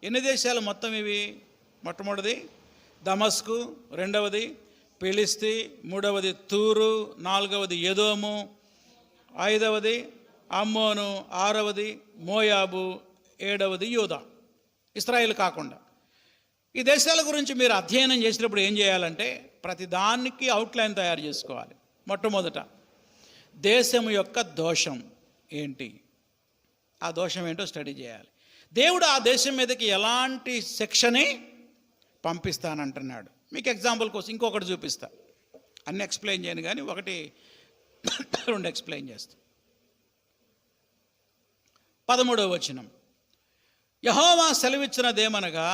ఎన్ని దేశాలు మొత్తం ఇవి? మొట్టమొదటిది దమస్కు, 2వది ఫిలిస్తీ, 3వది తూరు, 4వది ఎదోము, 5వది అమ్మోను, 6వది మోయాబు, 7వది యూదా. ఇశ్రాయేలు కాకుండా ఈ దేశాల గురించి మీరు అధ్యయనం చేసినప్పుడు ఏం చేయాలంటే ప్రతి దానికి అవుట్లైన్ తయారు చేసుకోవాలి. మొట్టమొదట దేశం యొక్క దోషం ఏంటి, ఆ దోషం ఏంటో స్టడీ చేయాలి. దేవుడు ఆ దేశం మీదకి ఎలాంటి శిక్షని పంపిస్తానంటున్నాడు. మీకు ఎగ్జాంపుల్ కోసం ఇంకొకటి చూపిస్తా. అన్నీ ఎక్స్ప్లెయిన్ చేయను కానీ 1-2 ఎక్స్ప్లెయిన్ చేస్తా. 13వ వచనం, యెహోవా సెలవిచ్చినదేమనగా,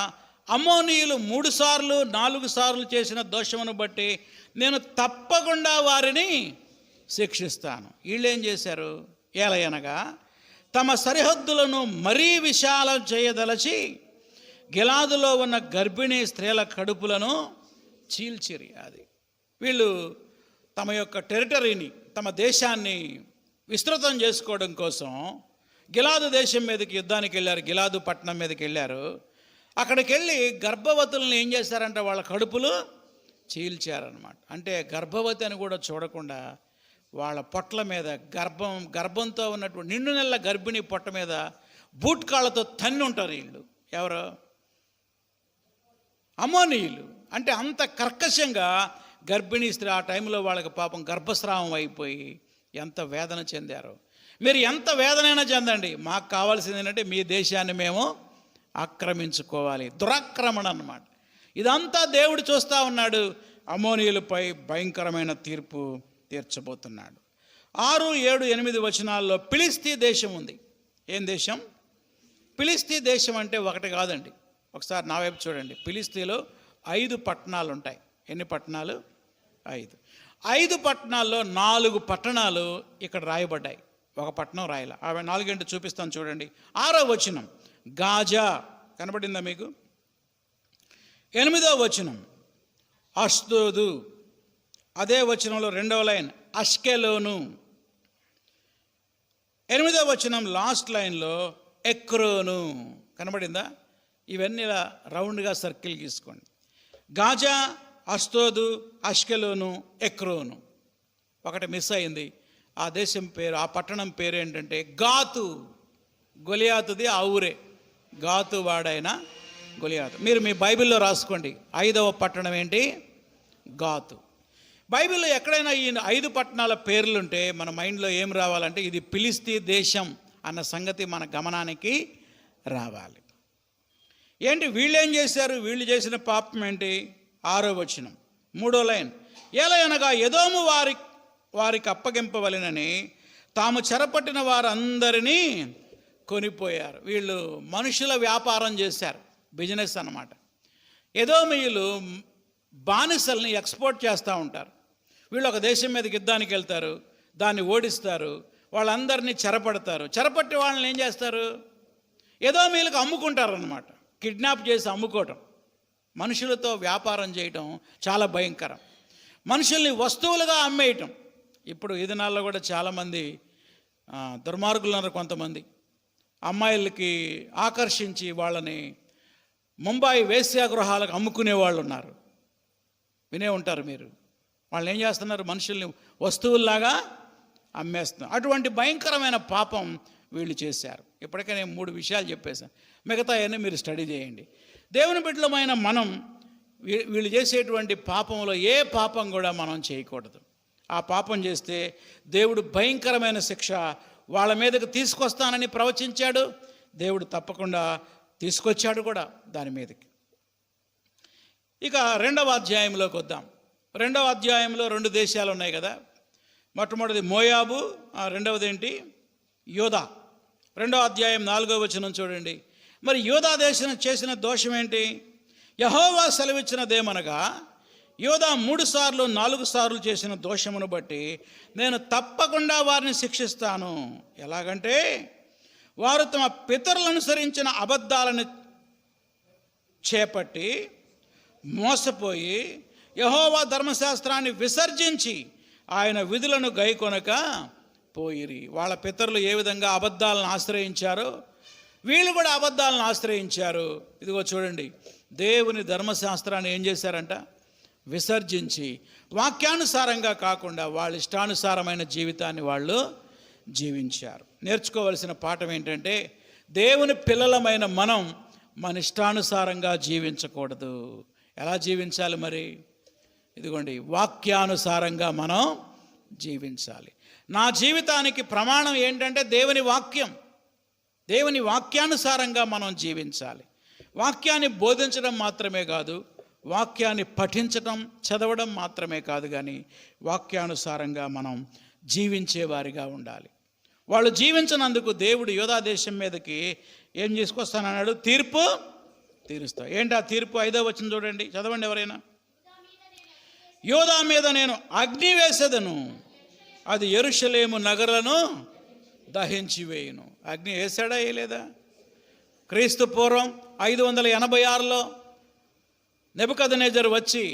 అమ్మోనీయులు 3 సార్లు 4 సార్లు చేసిన దోషమును బట్టి నేను తప్పకుండా వారిని శిక్షిస్తాను. వీళ్ళేం చేశారు? ఏలయనగా తమ సరిహద్దులను మరీ విశాలం చేయదలచి గిలాదులో ఉన్న గర్భిణీ స్త్రీల కడుపులను చీల్చిరి. అది వీళ్ళు తమ యొక్క టెరిటరీని, తమ దేశాన్ని విస్తృతం చేసుకోవడం కోసం గిలాదు దేశం మీదకి యుద్ధానికి వెళ్ళారు. గిలాదు పట్టణం మీదకి వెళ్ళారు. అక్కడికి వెళ్ళి గర్భవతులను ఏం చేశారంటే వాళ్ళ కడుపులు చీల్చారనమాట. అంటే గర్భవతి అని కూడా చూడకుండా వాళ్ళ పొట్ల మీద గర్భంతో ఉన్నటువంటి నిండు నెలల గర్భిణీ పొట్ట మీద బూట్ కాళ్ళతో తన్ని ఉంటారు వీళ్ళు. ఎవరు? అమ్మోనీయులు. అంటే అంత కర్కశంగా గర్భిణీ స్త్రీ ఆ టైంలో వాళ్ళకి పాపం గర్భస్రావం అయిపోయి ఎంత వేదన చెందారో. మీరు ఎంత వేదనైనా చెందండి, మాకు కావాల్సింది ఏంటంటే మీ దేశాన్ని మేము ఆక్రమించుకోవాలి. దురాక్రమణ అన్నమాట. ఇదంతా దేవుడు చూస్తూ ఉన్నాడు. అమ్మోనీయులపై భయంకరమైన తీర్పు తీర్చబోతున్నాడు. 6, 7, 8 వచనాల్లో ఫిలిస్తీ దేశం ఉంది. ఏం దేశం? ఫిలిస్తీ దేశం అంటే ఒకటి కాదండి. ఒకసారి నా వైపు చూడండి. ఫిలిస్తీలో 5 పట్టణాలు ఉంటాయి. ఎన్ని పట్టణాలు? 5. 5 పట్టణాల్లో 4 పట్టణాలు ఇక్కడ రాయబడ్డాయి. ఒక పట్టణం రాయాల. 4 గంటలు చూపిస్తాను చూడండి. 6వ వచనం గాజా కనబడిందా మీకు? 8వ వచనం అష్దోదు. అదే వచనంలో 2వ లైన్ అష్కెలోను. 8వ వచనం లాస్ట్ లైన్లో ఎక్రోను. కనబడిందా? ఇవన్నీ ఇలా రౌండ్గా సర్కిల్ గీసుకోండి. గాజా, అష్దోదు, అష్కెలోను, ఎక్రోను. ఒకటి మిస్ అయింది. ఆ దేశం పేరు, ఆ పట్టణం పేరు ఏంటంటే గాతు. గొలియాతుది ఆ ఊరే. గాతు వాడైన గొలియాతు. మీరు మీ బైబిల్లో రాసుకోండి. 5వ పట్టణం ఏంటి? గాతు. బైబిల్లో ఎక్కడైనా ఈ 5 పట్టణాల పేర్లుంటే మన మైండ్లో ఏం రావాలంటే ఇది ఫిలిస్తీ దేశం అన్న సంగతి మన గమనానికి రావాలి. ఏంటి వీళ్ళేం చేశారు? వీళ్ళు చేసిన పాపం ఏంటి? 6వ వచనం 3వ లైన్ ఏలయనగా ఎదోము వారికి అప్పగింపవలెనని తాము చెరపట్టిన వారందరినీ కొనిపోయారు. వీళ్ళు మనుషుల వ్యాపారం చేశారు, బిజినెస్ అన్నమాట. ఎదోమీయులు బానిసల్ని ఎక్స్పోర్ట్ చేస్తూ ఉంటారు. వీళ్ళు ఒక దేశం మీదకి యుద్ధానికి వెళ్తారు, దాన్ని ఓడిస్తారు, వాళ్ళందరినీ చెరపడతారు. చెరపట్టి వాళ్ళని ఏం చేస్తారు? ఎదోమీయులకు అమ్ముకుంటారు అన్నమాట. కిడ్నాప్ చేసి అమ్ముకోవటం, మనుషులతో వ్యాపారం చేయటం చాలా భయంకరం. మనుషుల్ని వస్తువులుగా అమ్మేయటం. ఇప్పుడు ఈ దినాల్లో కూడా చాలామంది దుర్మార్గులు ఉన్నారు. కొంతమంది అమ్మాయిలకి ఆకర్షించి వాళ్ళని ముంబాయి వేశ్యాగృహాలకు అమ్ముకునే వాళ్ళు ఉన్నారు. వినే ఉంటారు మీరు. వాళ్ళు ఏం చేస్తున్నారు? మనుషుల్ని వస్తువుల్లాగా అమ్మేస్తున్నారు. అటువంటి భయంకరమైన పాపం వీళ్ళు చేశారు. ఇప్పటికే నేను 3 విషయాలు చెప్పేశాను. మిగతా అన్నీ మీరు స్టడీ చేయండి. దేవుని బిడ్డలమైన మనం వీళ్ళు చేసేటువంటి పాపంలో ఏ పాపం కూడా మనం చేయకూడదు. ఆ పాపం చేస్తే దేవుడు భయంకరమైన శిక్ష వాళ్ళ మీదకు తీసుకొస్తానని ప్రవచించాడు. దేవుడు తప్పకుండా తీసుకొచ్చాడు కూడా దాని మీదకి. ఇక 2వ అధ్యాయంలోకి వద్దాం. 2వ అధ్యాయంలో 2 దేశాలు ఉన్నాయి కదా. మొట్టమొదటిది మోయాబు, రెండవది ఏంటి? యోధా. 2వ అధ్యాయం 4వ వచనం చూడండి. మరి యోధా దేశం చేసిన దోషం ఏంటి? యెహోవా సెలవిచ్చినదేమనగా యోధా 3 సార్లు 4 సార్లు చేసిన దోషమును బట్టి నేను తప్పకుండా వారిని శిక్షిస్తాను. ఎలాగంటే వారు తమ పితరులను అనుసరించిన అబద్ధాలను చేపట్టి మోసపోయి యెహోవా ధర్మశాస్త్రాన్ని విసర్జించి ఆయన విధులను గైకొనక పోయిరి. వాళ్ళ పితరులు ఏ విధంగా అబద్ధాలను ఆశ్రయించారో వీళ్ళు కూడా అబద్ధాలను ఆశ్రయించారు. ఇదిగో చూడండి, దేవుని ధర్మశాస్త్రాన్ని ఏం చేశారంట? విసర్జించి వాక్యానుసారంగా కాకుండా వాళ్ళ ఇష్టానుసారమైన జీవితాన్ని వాళ్ళు జీవించారు. నేర్చుకోవలసిన పాఠం ఏంటంటే దేవుని పిల్లలమైన మనం మన ఇష్టానుసారంగా జీవించకూడదు. ఎలా జీవించాలి మరి? ఇదిగోండి, వాక్యానుసారంగా మనం జీవించాలి. నా జీవితానికి ప్రమాణం ఏంటంటే దేవుని వాక్యం. దేవుని వాక్యానుసారంగా మనం జీవించాలి. వాక్యాన్ని బోధించడం మాత్రమే కాదు, వాక్యాన్ని పఠించడం, చదవడం మాత్రమే కాదు, కానీ వాక్యానుసారంగా మనం జీవించేవారిగా ఉండాలి. వాళ్ళు జీవించినందుకు దేవుడు యోధా దేశం మీదకి ఏం తీసుకొస్తానన్నాడు? తీర్పు తీరుస్తా. ఏంటి ఆ తీర్పు? 5వ వచనం చూడండి, చదవండి ఎవరైనా. యోధా మీద నేను అగ్ని వేసేదను, అది యెరూషలేము నగరులను దహించి వేయును. అగ్ని వేసాడా వేయలేదా? క్రీస్తు పూర్వం 586లో నెబుకద్నెజరు వచ్చి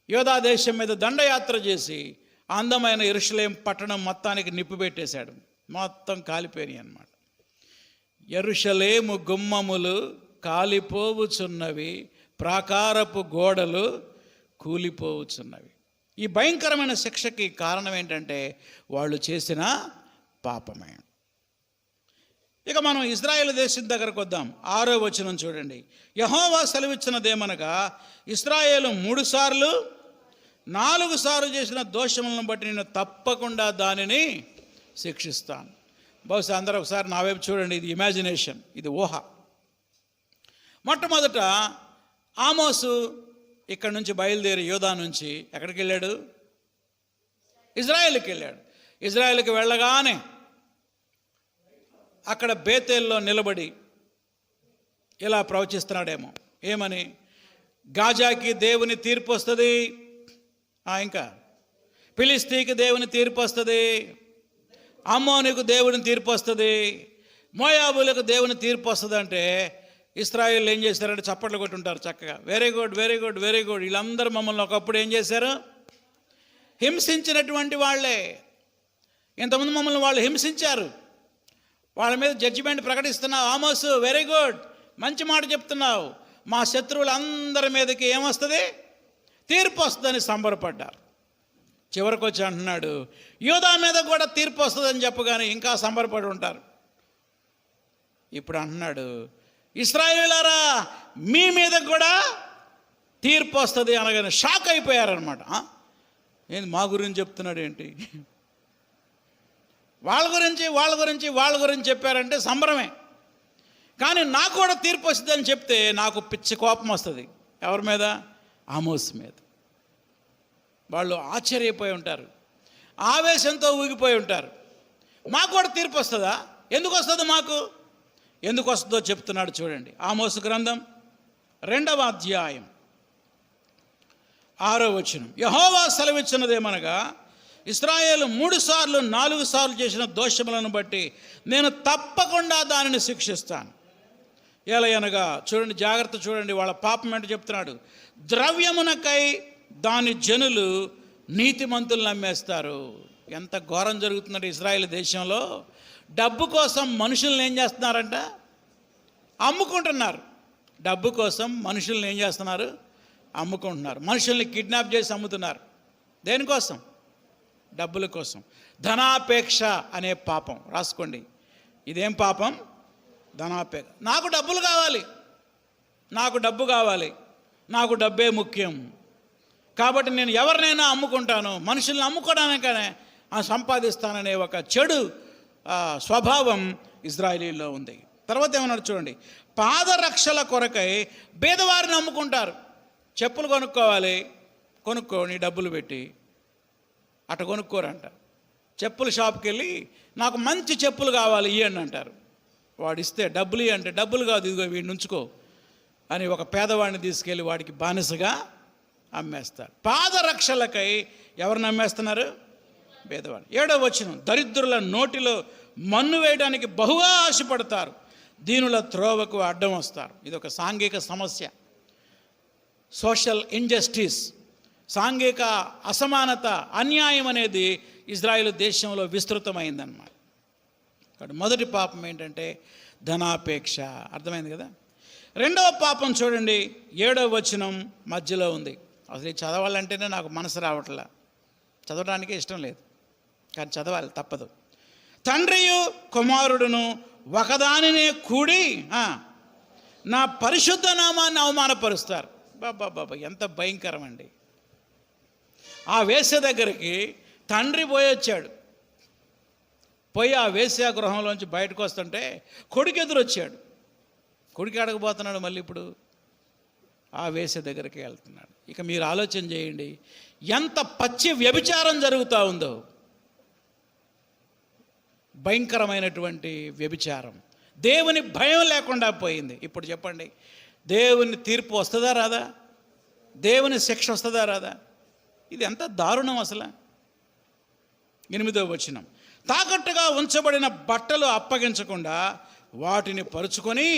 యోధా దేశం మీద దండయాత్ర చేసి అందమైన యెరూషలేం పట్టణం మొత్తానికి నిప్పు పెట్టేశాడు. మొత్తం కాలిపోయినాయి అన్నమాట. యెరూషలేము గుమ్మములు కాలిపోవుచున్నవి, ప్రాకారపు గోడలు కూలిపోవుచున్నవి. ఈ భయంకరమైన శిక్షకి కారణం ఏంటంటే వాళ్ళు చేసిన పాపమే. ఇక మనం ఇశ్రాయేలు దేశం దగ్గరకు వద్దాం. 6వ వచనం చూడండి. యెహోవా సెలవిచ్చినదేమనగా, ఇశ్రాయేలు 3 సార్లు 4 సార్లు చేసిన దోషములను బట్టి నేను తప్పకుండా దానిని శిక్షిస్తాను. బహుశా అందరూ ఒకసారి నా వైపు చూడండి. ఇది ఇమాజినేషన్, ఇది ఊహ. మొట్టమొదట ఆమోసు ఇక్కడ నుంచి బయలుదేరి యోధా నుంచి ఎక్కడికి వెళ్ళాడు? ఇజ్రాయేల్కి వెళ్ళాడు. ఇజ్రాయేల్కి వెళ్ళగానే అక్కడ బేతేల్లో నిలబడి ఇలా ప్రవచిస్తున్నాడేమో. ఏమని? గాజాకి దేవుని తీర్పు వస్తుంది, ఇంకా ఫిలిస్తీకి దేవుని తీర్పు వస్తుంది, అమ్మోనుకు దేవుని తీర్పు వస్తుంది, మోయాబులకు దేవుని తీర్పు వస్తుంది. అంటే ఇశ్రాయేల్ ఏం చేశారంటే చప్పట్లు కొట్టుంటారు చక్కగా. Very good, very good, very good. వీళ్ళందరూ మమ్మల్ని ఒకప్పుడు ఏం చేశారు? హింసించినటువంటి వాళ్ళే. ఇంతకుముందు మమ్మల్ని వాళ్ళు హింసించారు, వాళ్ళ మీద జడ్జిమెంట్ ప్రకటిస్తున్నావు. ఆమోసు, వెరీ గుడ్, మంచి మాట చెప్తున్నావు. మా శత్రువులందరి మీదకి ఏమొస్తుంది? తీర్పు వస్తుందని సంబరపడ్డారు. చివరికి వచ్చి అంటున్నాడు, యోధా మీద కూడా తీర్పు వస్తుందని చెప్పగానే ఇంకా సంబరపడి ఉంటారు. ఇప్పుడు అంటున్నాడు, ఇశ్రాయేలులారా మీ మీద కూడా తీర్పు వస్తుంది అనగానే షాక్ అయిపోయారనమాట. ఏంది మా గురించి చెప్తున్నాడు ఏంటి? వాళ్ళ గురించి చెప్పారంటే సంబరమే. కానీ నాకు కూడా తీర్పు వస్తుందని చెప్తే నాకు పిచ్చి కోపం వస్తుంది. ఎవరి మీద? ఆమోస్ మీద. వాళ్ళు ఆశ్చర్యపోయి ఉంటారు, ఆవేశంతో ఊగిపోయి ఉంటారు. మాకు కూడా తీర్పు వస్తుందా? ఎందుకు వస్తుంది? మాకు ఎందుకు వస్తుందో చెప్తున్నాడు చూడండి. ఆమోసు గ్రంథం 2వ అధ్యాయం 6వ వచనం. యెహోవా సెలవిచ్చినదేమనగా, ఇశ్రాయేలు 3 సార్లు 4 సార్లు చేసిన దోషములను బట్టి నేను తప్పకుండా దానిని శిక్షిస్తాను. ఎలయనగా చూడండి, జాగ్రత్త చూడండి, వాళ్ళ పాపం ఏంటో చెప్తున్నాడు. ద్రవ్యమునకై దాని జనులు నీతిమంతులను నమ్మేస్తారు. ఎంత ఘోరం జరుగుతుందంటే ఇశ్రాయేల్ దేశంలో. డబ్బు కోసం మనుషుల్ని ఏం చేస్తున్నారంట? అమ్ముకుంటున్నారు. డబ్బు కోసం మనుషుల్ని ఏం చేస్తున్నారు? అమ్ముకుంటున్నారు. మనుషుల్ని కిడ్నాప్ చేసి అమ్ముతున్నారు. దేనికోసం? డబ్బుల కోసం. ధనాపేక్ష అనే పాపం. రాసుకోండి, ఇదేం పాపం? ధనాపేక్ష. నాకు డబ్బులు కావాలి, నాకు డబ్బు కావాలి, నాకు డబ్బే ముఖ్యం, కాబట్టి నేను ఎవరినైనా అమ్ముకుంటాను, మనుషుల్ని అమ్ముకోవడానికనే సంపాదిస్తాననే ఒక చెడు స్వభావం ఇజ్రాయేలీలో ఉంది. తర్వాత ఏమన్నాడు చూడండి. పాదరక్షల కొరకై పేదవారిని అమ్ముకుంటారు. చెప్పులు కొనుక్కోవాలి, కొనుక్కోని డబ్బులు పెట్టి అట కొనుక్కోరంట. చెప్పుల షాప్కి వెళ్ళి నాకు మంచి చెప్పులు కావాలి ఇవ్వండి అంటారు. వాడు ఇస్తే డబ్బులు ఇవ్వంటే, డబ్బులు కాదు, ఇదిగో వీడిని ఉంచుకో అని ఒక పేదవాడిని తీసుకెళ్ళి వాడికి బానిసగా అమ్మేస్తారు. పాదరక్షలకై ఎవరిని అమ్మేస్తున్నారు? పేదవాడు. 7వ వచనం. దరిద్రుల నోటిలో మన్ను వేయడానికి బహుగా ఆశపడతారు, దీనుల త్రోవకు అడ్డం వస్తారు. ఇది ఒక సాంఘిక సమస్య, సోషల్ ఇంజస్టిస్, సాంఘిక అసమానత, అన్యాయం అనేది ఇజ్రాయేల్ దేశంలో విస్తృతమైందన్నమాట. కాబట్టి మొదటి పాపం ఏంటంటే ధనాపేక్ష. అర్థమైంది కదా? 2వ పాపం చూడండి, 7వ వచనం మధ్యలో ఉంది. అసలు ఇది చదవాలంటేనే నాకు మనసు రావట్లా, చదవడానికే ఇష్టం లేదు, కానీ చదవాలి తప్పదు. తండ్రియు కుమారుడును ఒకదానినే కూడి నా పరిశుద్ధ నామాన్ని అవమానపరుస్తారు. బాబా ఎంత భయంకరం అండి. ఆ వేశ్య దగ్గరికి తండ్రి పోయొచ్చాడు. పోయి ఆ వేశ్య గృహంలోంచి బయటకు వస్తుంటే కొడుకు ఎదురొచ్చాడు. కొడుకు అడగబోతున్నాడు, మళ్ళీ ఇప్పుడు ఆ వేశ్య దగ్గరికి వెళ్తున్నాడు. ఇక మీరు ఆలోచన చేయండి, ఎంత పచ్చి వ్యభిచారం జరుగుతూ ఉందో. భయంకరమైనటువంటి వ్యభిచారం. దేవుని భయం లేకుండా పోయింది. ఇప్పుడు చెప్పండి, దేవుని తీర్పు వస్తుందా రాదా? దేవుని శిక్ష వస్తుందా రాదా? ఇది ఎంత దారుణం అసలు. 8వ వచనం, తాకట్టుగా ఉంచబడిన బట్టలు అప్పగించకుండా వాటిని పరుచుకొని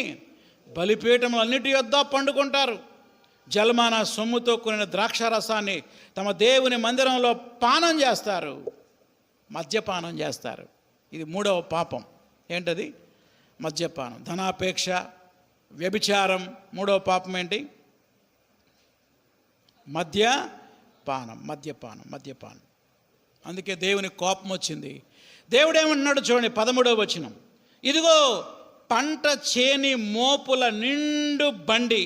బలిపీఠములన్నిటి యొద్ద పండుకుంటారు. జల్మాన సొమ్ముతో కూడిన ద్రాక్షారసాన్ని తమ దేవుని మందిరంలో పానం చేస్తారు, మద్యపానం చేస్తారు. ఇది 3వ పాపం. ఏంటది? మద్యపానం. ధనాపేక్ష, వ్యభిచారం. 3వ పాపం ఏంటి? మద్యపానం. అందుకే దేవుని కోపం వచ్చింది. దేవుడు ఏమంటున్నాడు చూడండి, 13వ వచనం, ఇదిగో పంట చేని మోపుల నిండు బండి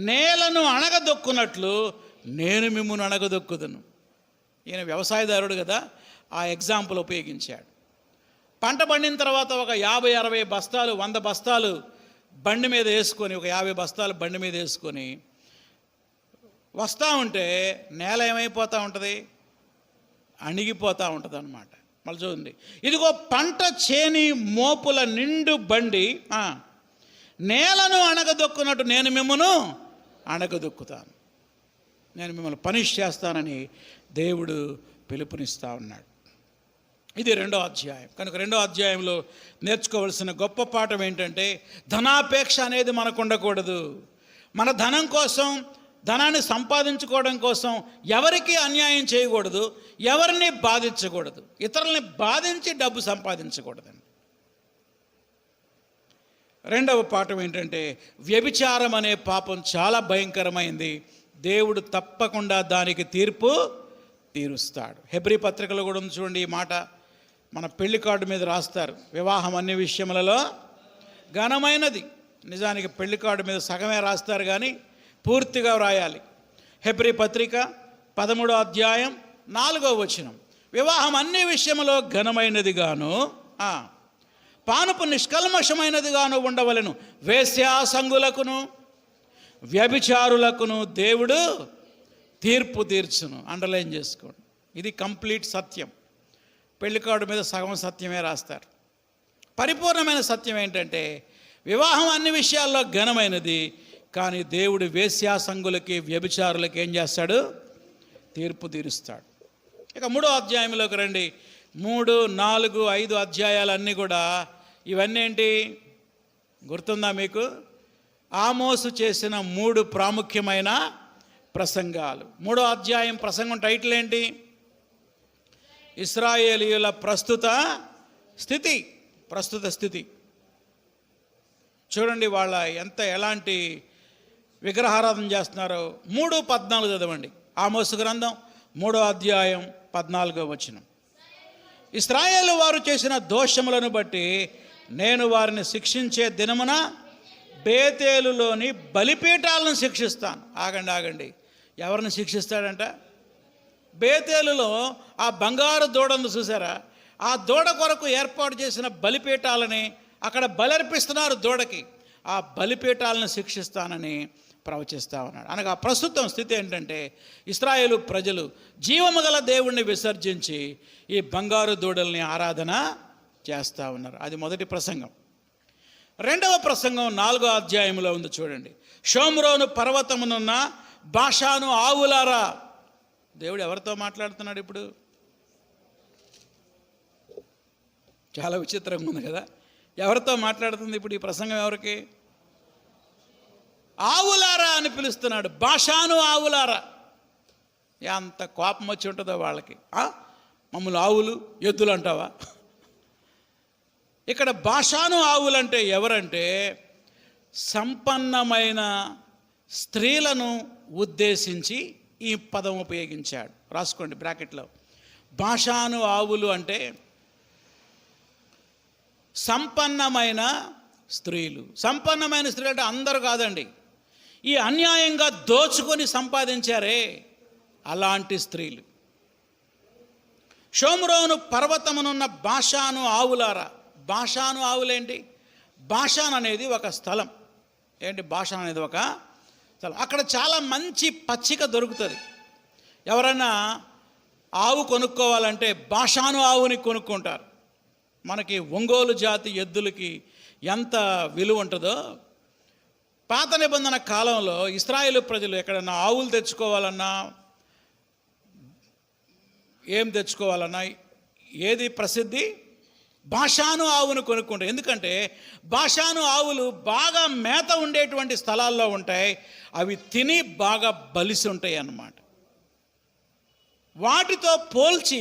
నేలను అణగదొక్కునట్లు నేను మిమ్మును అణగదొక్కుదును. ఈయన వ్యవసాయదారుడు కదా, ఆ ఎగ్జాంపుల్ ఉపయోగించాడు. పంట పండిన తర్వాత ఒక 50-60 బస్తాలు 100 బస్తాలు బండి మీద వేసుకొని, ఒక 50 బస్తాలు బండి మీద వేసుకొని వస్తూ ఉంటే నేల ఏమైపోతూ ఉంటుంది? అణిగిపోతూ ఉంటుంది అన్నమాట. మళ్ళీ చూడండి, ఇదిగో పంట చేని మోపుల నిండు బండి నేలను అణగదొక్కున్నట్టు నేను మిమ్మను అణగదొక్కుతాను, నేను మిమ్మల్ని పనిష్ చేస్తానని దేవుడు పిలుపునిస్తూ ఉన్నాడు. ఇది 2వ అధ్యాయం. కనుక 2వ అధ్యాయంలో నేర్చుకోవలసిన గొప్ప పాఠం ఏంటంటే, ధనాపేక్ష అనేది మనకు ఉండకూడదు. మన ధనం కోసం, ధనాన్ని సంపాదించుకోవడం కోసం ఎవరికి అన్యాయం చేయకూడదు, ఎవరిని బాధించకూడదు, ఇతరులని బాధించి డబ్బు సంపాదించకూడదండి. 2వ పాఠం ఏంటంటే, వ్యభిచారం అనే పాపం చాలా భయంకరమైంది. దేవుడు తప్పకుండా దానికి తీర్పు తీరుస్తాడు. హెబ్రీ పత్రికలో కూడా ఉంది చూడండి ఈ మాట. మన పెళ్లి కార్డు మీద రాస్తారు, వివాహం అన్ని విషయములలో ఘనమైనది. నిజానికి పెళ్లి కార్డు మీద సగమే రాస్తారు కానీ పూర్తిగా వ్రాయాలి. హెబ్రీ పత్రిక 13వ అధ్యాయం 4వ వచనం, వివాహం అన్ని విషయములో ఘనమైనది గాను పానుపు నిష్కల్మషమైనది గాను ఉండవలెను. వేశ్యాసంగులకును వ్యభిచారులకును దేవుడు తీర్పు తీర్చును. అండర్లైన్ చేసుకోండి, ఇది కంప్లీట్ సత్యం. పెళ్లికార్డు మీద సగం సత్యమే రాస్తారు. పరిపూర్ణమైన సత్యం ఏంటంటే, వివాహం అన్ని విషయాల్లో ఘనమైనది, కానీ దేవుడు వేశ్యాసంగులకి వ్యభిచారులకి ఏం చేస్తాడు? తీర్పు తీరుస్తాడు. ఇక 3వ అధ్యాయంలోకి రండి. 3, 4, 5 అధ్యాయాలన్నీ కూడా ఇవన్నీ ఏంటి గుర్తుందా మీకు? ఆమోసు చేసిన 3 ప్రాముఖ్యమైన ప్రసంగాలు. 3వ అధ్యాయం ప్రసంగం టైటిల్ ఏంటి? ఇశ్రాయేలీయుల ప్రస్తుత స్థితి. చూడండి వాళ్ళ ఎలాంటి విగ్రహారాధన చేస్తున్నారో. 3:14 చదవండి. ఆమోసు గ్రంథం 3వ అధ్యాయం 14వ వచనం. ఇశ్రాయేలు వారు చేసిన దోషములను బట్టి నేను వారిని శిక్షించే దినమున బేతేలులోని బలిపీఠాలను శిక్షిస్తాను. ఆగండి, ఎవరిని శిక్షిస్తాడంట? బేతేలులో ఆ బంగారు దూడను చూసారా? ఆ దూడ కొరకు ఏర్పాటు చేసిన బలిపీఠాలని అక్కడ బలర్పిస్తున్నారు దూడకి. ఆ బలిపీఠాలను శిక్షిస్తానని ప్రవచిస్తా ఉన్నాడు. అనగా ప్రస్తుతం స్థితి ఏంటంటే, ఇశ్రాయేలు ప్రజలు జీవము గల దేవుణ్ణి విసర్జించి ఈ బంగారు దూడల్ని ఆరాధన చేస్తూ ఉన్నారు. అది మొదటి ప్రసంగం. 2వ ప్రసంగం 4వ అధ్యాయంలో ఉంది చూడండి. షోమ్రోను పర్వతమునున్న బాషాను ఆవులారా. దేవుడు ఎవరితో మాట్లాడుతున్నాడు ఇప్పుడు? చాలా విచిత్రంగా ఉంది కదా. ఎవరితో మాట్లాడుతుంది ఇప్పుడు ఈ ప్రసంగం? ఎవరికి? ఆవులారా అని పిలుస్తున్నాడు. బాషాను ఆవులారా. ఎంత కోపం వచ్చి ఉంటుందో వాళ్ళకి. మమ్మల్ని ఆవులు ఎద్దులు అంటావా? ఇక్కడ బాషాను ఆవులంటే ఎవరంటే, సంపన్నమైన స్త్రీలను ఉద్దేశించి ఈ పదం ఉపయోగించాడు. రాసుకోండి బ్రాకెట్లో. బాషాను ఆవులు అంటే సంపన్నమైన స్త్రీలు. సంపన్నమైన స్త్రీలు అంటే అందరూ కాదండి, ఈ అన్యాయంగా దోచుకొని సంపాదించారే అలాంటి స్త్రీలు. షోమ్రోను పర్వతమునున్న బాషాను ఆవులారా. బాషాను ఆవులేంటి? బాషాన్ అనేది ఒక స్థలం. ఏంటి బాషాన్ అనేది? ఒక స్థలం. అక్కడ చాలా మంచి పచ్చిక దొరుకుతుంది. ఎవరైనా ఆవు కొనుక్కోవాలంటే బాషాను ఆవుని కొనుక్కుంటారు. మనకి ఒంగోలు జాతి ఎద్దులకి ఎంత విలువ ఉంటుందో, పాత నిబంధన కాలంలో ఇశ్రాయేలు ప్రజలు ఎక్కడన్నా ఆవులు తెచ్చుకోవాలన్నా, ఏం తెచ్చుకోవాలన్నా ఏది ప్రసిద్ధి? బాషాను ఆవును కొనుక్కుంటారు. ఎందుకంటే బాషాను ఆవులు బాగా మేత ఉండేటువంటి స్థలాల్లో ఉంటాయి. అవి తిని బాగా బలిసి ఉంటాయి అన్నమాట. వాటితో పోల్చి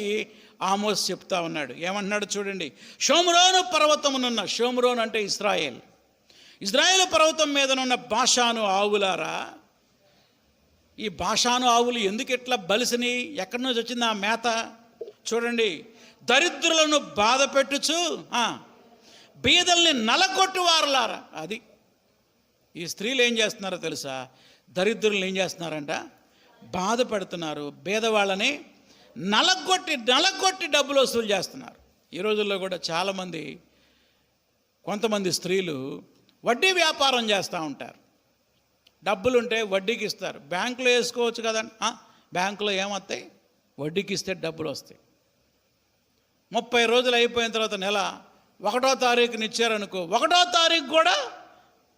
ఆమోస్ చెప్తా ఉన్నాడు. ఏమంటున్నాడు చూడండి. షోమ్రోను పర్వతమునున్న, షోమ్రోన్ అంటే ఇజ్రాయేల్, ఇజ్రాయేల్ పర్వతం మీదనున్న బాషాను ఆవులారా, ఈ బాషాను ఆవులు ఎందుకు ఇట్లా బలిసిని? ఎక్కడి నుంచి వచ్చింది ఆ మేత? చూడండి. దరిద్రులను బాధ పెట్టుచు బీదల్ని నలగొట్టువారులారా. అది ఈ స్త్రీలు ఏం చేస్తున్నారో తెలుసా? దరిద్రులను ఏం చేస్తున్నారంట? బాధ పెడుతున్నారు. బీదవాళ్ళని నలగొట్టి డబ్బులు వసూలు చేస్తున్నారు. ఈ రోజుల్లో కూడా చాలామంది, కొంతమంది స్త్రీలు వడ్డీ వ్యాపారం చేస్తూ ఉంటారు. డబ్బులుంటే వడ్డీకి ఇస్తారు. బ్యాంకులో వేసుకోవచ్చు కదండి. బ్యాంకులో ఏమొస్తాయి? వడ్డీకి ఇస్తే డబ్బులు వస్తాయి. 30 రోజులు అయిపోయిన తర్వాత నెల 1వ తారీఖుని ఇచ్చారనుకో, 1వ తారీఖు కూడా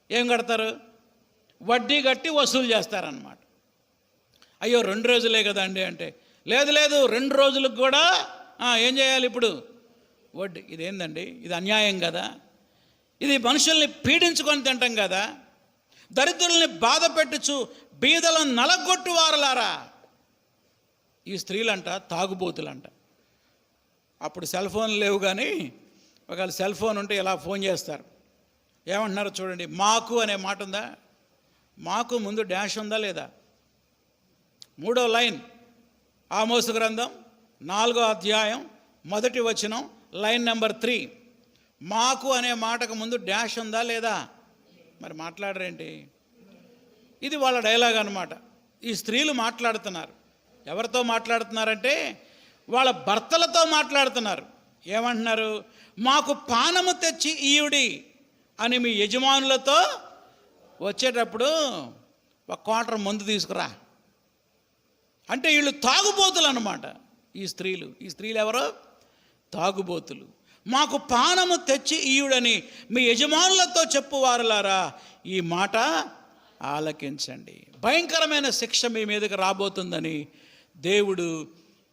ఏం కడతారు? వడ్డీ కట్టి వసూలు చేస్తారన్నమాట. అయ్యో 2 రోజులే కదండి అంటే, లేదు 2 రోజులకు కూడా ఏం చేయాలి ఇప్పుడు? వడ్డీ. ఇదేందండి? ఇది అన్యాయం కదా. ఇది మనుషుల్ని పీడించుకొని తింటాం కదా. దరిద్రుల్ని బాధ పెట్టుచు బీదలను నలగొట్టువారులారా. ఈ స్త్రీలంట తాగుబోతులంట. అప్పుడు సెల్ ఫోన్లు లేవు, కానీ ఒకవేళ సెల్ ఫోన్ ఉంటే ఇలా ఫోన్ చేస్తారు. ఏమంటున్నారో చూడండి. మాకు అనే మాట ఉందా? మాకు ముందు డాష్ ఉందా లేదా? 3వ లైన్, ఆమోసు గ్రంథం 4వ అధ్యాయం 1వ వచనం, లైన్ నెంబర్ 3. మాకు అనే మాటకు ముందు డాష్ ఉందా లేదా? మరి మాట్లాడరేంటి? ఇది వాళ్ళ డైలాగ్ అన్నమాట. ఈ స్త్రీలు మాట్లాడుతున్నారు. ఎవరితో మాట్లాడుతున్నారంటే వాళ్ళ భర్తలతో మాట్లాడుతున్నారు. ఏమంటున్నారు? మాకు పానము తెచ్చి ఈయుడి అని మీ యజమానులతో వచ్చేటప్పుడు 1 క్వార్టర్ మందు తీసుకురా అంటే వీళ్ళు తాగుబోతులు అన్నమాట. ఈ స్త్రీలు ఎవరో? తాగుబోతులు. మాకు పానము తెచ్చి ఈయుడని మీ యజమానులతో చెప్పువారులారా, ఈ మాట ఆలకించండి. భయంకరమైన శిక్ష మీ మీదకి రాబోతుందని దేవుడు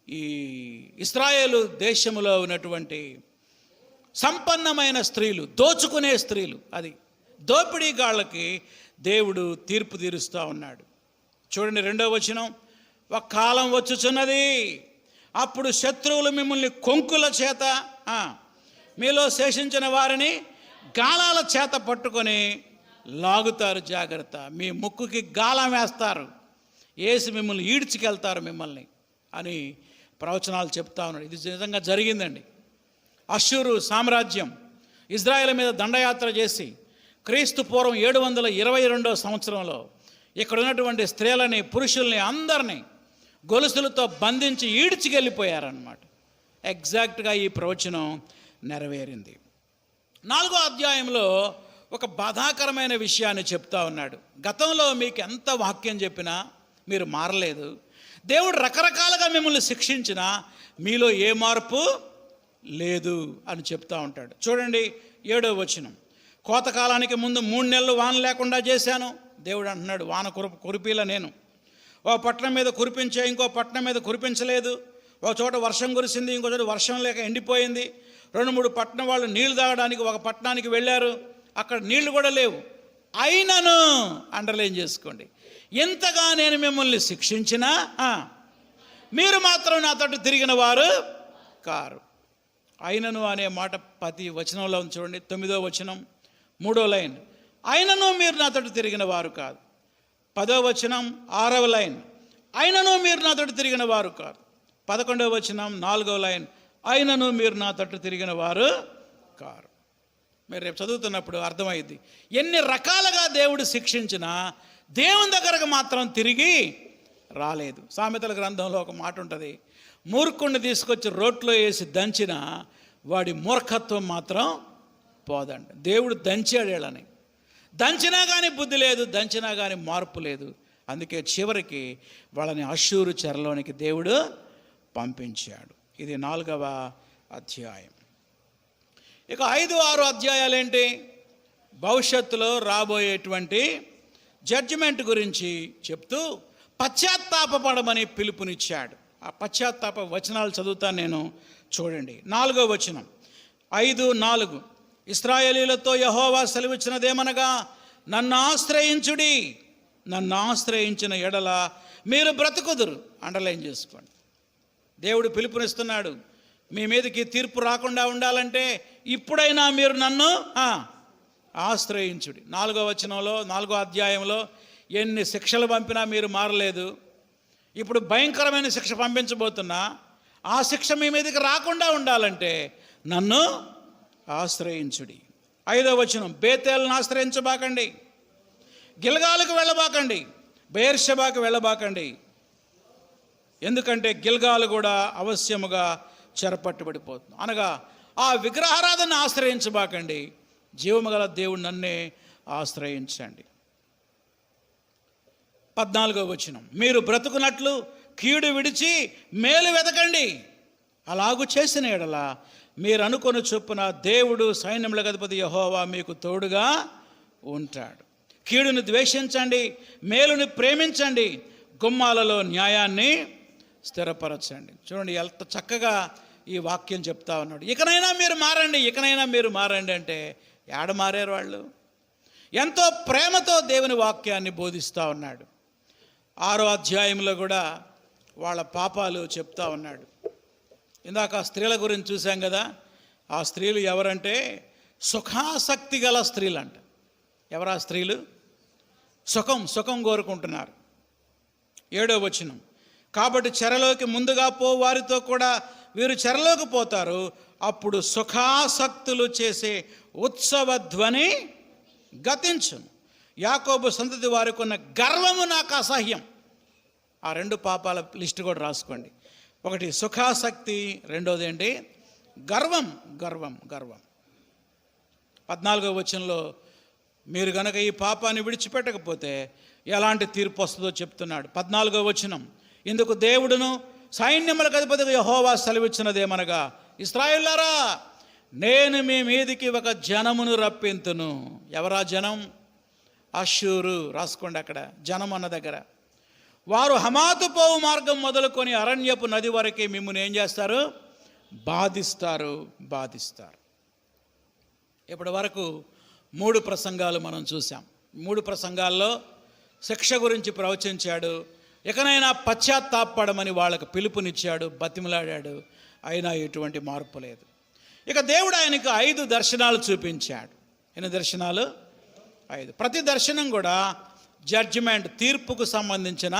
ఈ ఇశ్రాయేలు దేశంలో ఉన్నటువంటి సంపన్నమైన స్త్రీలు, దోచుకునే స్త్రీలు, అది దోపిడీగాళ్ళకి దేవుడు తీర్పు తీరుస్తూ ఉన్నాడు. చూడండి 2వ వచనం. ఒక కాలం వచ్చుచున్నది, అప్పుడు శత్రువులు మిమ్మల్ని కొంకుల చేత, మీలో శేషించిన వారిని గాలాల చేత పట్టుకొని లాగుతారు. జాగ్రత్త. మీ ముక్కుకి గాలం వేస్తారు, వేసి మిమ్మల్ని ఈడ్చుకెళ్తారు మిమ్మల్ని అని ప్రవచనాలు చెప్తా ఉన్నాడు. ఇది నిజంగా జరిగిందండి. అష్షూరు సామ్రాజ్యం ఇజ్రాయెల్ మీద దండయాత్ర చేసి క్రీస్తు పూర్వం 722వ సంవత్సరంలో ఇక్కడ ఉన్నటువంటి స్త్రీలని, పురుషుల్ని అందరినీ గొలుసులతో బంధించి ఈడ్చుకెళ్ళిపోయారన్నమాట. ఎగ్జాక్ట్గా ఈ ప్రవచనం నెరవేరింది. 4వ అధ్యాయంలో ఒక బాధాకరమైన విషయాన్ని చెప్తా ఉన్నాడు. గతంలో మీకు ఎంత వాక్యం చెప్పినా మీరు మారలేదు. దేవుడు రకరకాలుగా మిమ్మల్ని శిక్షించినా మీలో ఏ మార్పు లేదు అని చెప్తా ఉంటాడు. చూడండి 7వ వచనం. కోతకాలానికి ముందు 3 నెలలు వాన లేకుండా చేశాను. దేవుడు అంటున్నాడు, వాన కురిపిలా నేను. ఓ పట్టణం మీద కురిపించే, ఇంకో పట్టణం మీద కురిపించలేదు. ఒక చోట వర్షం కురిసింది, ఇంకో చోట వర్షం లేక ఎండిపోయింది. 2-3 పట్టణం వాళ్ళు నీళ్లు తాగడానికి ఒక పట్టణానికి వెళ్ళారు, అక్కడ నీళ్లు కూడా లేవు. అయినను, అండర్లైన్ చేసుకోండి, ఇంతగా నేను మిమ్మల్ని శిక్షించినా మీరు మాత్రం నా తట్టు తిరిగిన వారు కారు. అయినను అనే మాట 10 వచనంలో ఉంది. చూడండి 9వ వచనం 3వ లైన్, అయినను మీరు నా తట్టు తిరిగిన వారు కాదు. 10వ వచనం 6వ లైన్, అయినను మీరు నా తట్టు తిరిగిన వారు కాదు. 11వ వచనం 4వ లైన్, అయినను మీరు నా తట్టు తిరిగిన వారు కారు. మీరు రేపు చదువుతున్నప్పుడు అర్థమైంది. ఎన్ని రకాలుగా దేవుడు శిక్షించినా దేవుని దగ్గరకు మాత్రం తిరిగి రాలేదు. సామెతల గ్రంథంలో ఒక మాట ఉంటుంది, మూర్ఖుణ్ణి తీసుకొచ్చి రోట్లో వేసి దంచిన వాడి మూర్ఖత్వం మాత్రం పోదండి. దేవుడు దంచాడు వీళ్ళని. దంచినా కానీ బుద్ధి లేదు, దంచినా కానీ మార్పు లేదు. అందుకే చివరికి వాళ్ళని అష్షూరు చెరలోనికి దేవుడు పంపించాడు. ఇది 4వ అధ్యాయం. ఇక 5-6 అధ్యాయాలు ఏంటి? భవిష్యత్తులో రాబోయేటువంటి జడ్జిమెంట్ గురించి చెప్తూ పశ్చాత్తాపపడమని పిలుపునిచ్చాడు. ఆ పశ్చాత్తాప వచనాలు చదువుతాను నేను, చూడండి. 4వ వచనం, 5:4. ఇశ్రాయేలీయులతో యెహోవా సెలవిచ్చినదేమనగా, నన్ను ఆశ్రయించుడి, నన్ను ఆశ్రయించిన ఎడల మీరు బ్రతుకుదురు. అండర్లైన్ చేసుకోండి. దేవుడు పిలుపునిస్తున్నాడు, మీ మీదకి తీర్పు రాకుండా ఉండాలంటే ఇప్పుడైనా మీరు నన్ను ఆశ్రయించుడి. 4వ వచనంలో, 4వ అధ్యాయంలో ఎన్ని శిక్షలు పంపినా మీరు మారలేదు. ఇప్పుడు భయంకరమైన శిక్ష పంపించబోతున్నా, ఆ శిక్ష మీ మీదకి రాకుండా ఉండాలంటే నన్ను ఆశ్రయించుడి. 5వ వచనం, బేతేలను ఆశ్రయించబాకండి, గిల్గాలుకు వెళ్ళబాకండి, బెయేర్షెబాకు వెళ్ళబాకండి, ఎందుకంటే గిల్గాలు కూడా అవశ్యముగా చెరపట్టుబడిపోతుంది. అనగా ఆ విగ్రహారాధన ఆశ్రయించబాకండి, జీవము గల దేవుడు నన్నే ఆశ్రయించండి. 14వ వచనం, మీరు బ్రతుకున్నట్లు కీడు విడిచి మేలు వెతకండి, అలాగూ చేసిన ఎడల మీరు అనుకొని చొప్పున దేవుడు సైన్యములకు అధిపతి యెహోవా మీకు తోడుగా ఉంటాడు. కీడుని ద్వేషించండి, మేలుని ప్రేమించండి, గుమ్మాలలో న్యాయాన్ని స్థిరపరచండి. చూడండి ఎంత చక్కగా ఈ వాక్యం చెప్తా ఉన్నాడు. ఇకనైనా మీరు మారండి, ఇకనైనా మీరు మారండి అంటే ఏడ మారారు వాళ్ళు? ఎంతో ప్రేమతో దేవుని వాక్యాన్ని బోధిస్తూ ఉన్నాడు. 6వ అధ్యాయంలో కూడా వాళ్ళ పాపాలు చెప్తా ఉన్నాడు. ఇందాక స్త్రీల గురించి చూసాం కదా. ఆ స్త్రీలు ఎవరంటే సుఖాసక్తి గల స్త్రీలు అంట. ఎవరా స్త్రీలు? సుఖం కోరుకుంటున్నారు. 7వ వచనం, కాబట్టి చెరలోకి ముందుగా పో వారితో కూడా వీరు చెరలోకి పోతారు, అప్పుడు సుఖాసక్తులు చేసే ఉత్సవ ధ్వని గతించును. యాకోబు సంతతి వారికి ఉన్న గర్వము నాకు అసహ్యం. ఆ 2 పాపాల లిస్టు కూడా రాసుకోండి. ఒకటి సుఖాసక్తి, రెండోది ఏంటి? గర్వం. 14వ వచనంలో మీరు గనక ఈ పాపాన్ని విడిచిపెట్టకపోతే ఎలాంటి తీర్పు వస్తుందో చెప్తున్నాడు. 14వ వచనం, ఇందుకు దేవుడును సైన్యములకు అధిపతిగా యెహోవా సెలవిచ్చినదేమనగా, ఇశ్రాయేలులారా, నేను మీ మీదికి ఒక జనమును రప్పింతును. ఎవరా జనం? అష్షూరు. రాసుకోండి అక్కడ జనం అన్న దగ్గర. వారు హమాతు పోవు మార్గం మొదలుకొని అరణ్యపు నది వరకు మిమ్మల్ని ఏం చేస్తారు? బాధిస్తారు. ఇప్పటి వరకు 3 ప్రసంగాలు మనం చూసాం. 3 ప్రసంగాల్లో శిక్ష గురించి ప్రవచించాడు. ఇకనైనా పశ్చాత్తాపడమని వాళ్ళకు పిలుపునిచ్చాడు, బతిమలాడాడు. అయినా ఎటువంటి మార్పు లేదు. ఇక దేవుడు ఆయనకు 5 దర్శనాలు చూపించాడు. ఎన్ని దర్శనాలు? 5. ప్రతి దర్శనం కూడా జడ్జిమెంట్, తీర్పుకు సంబంధించిన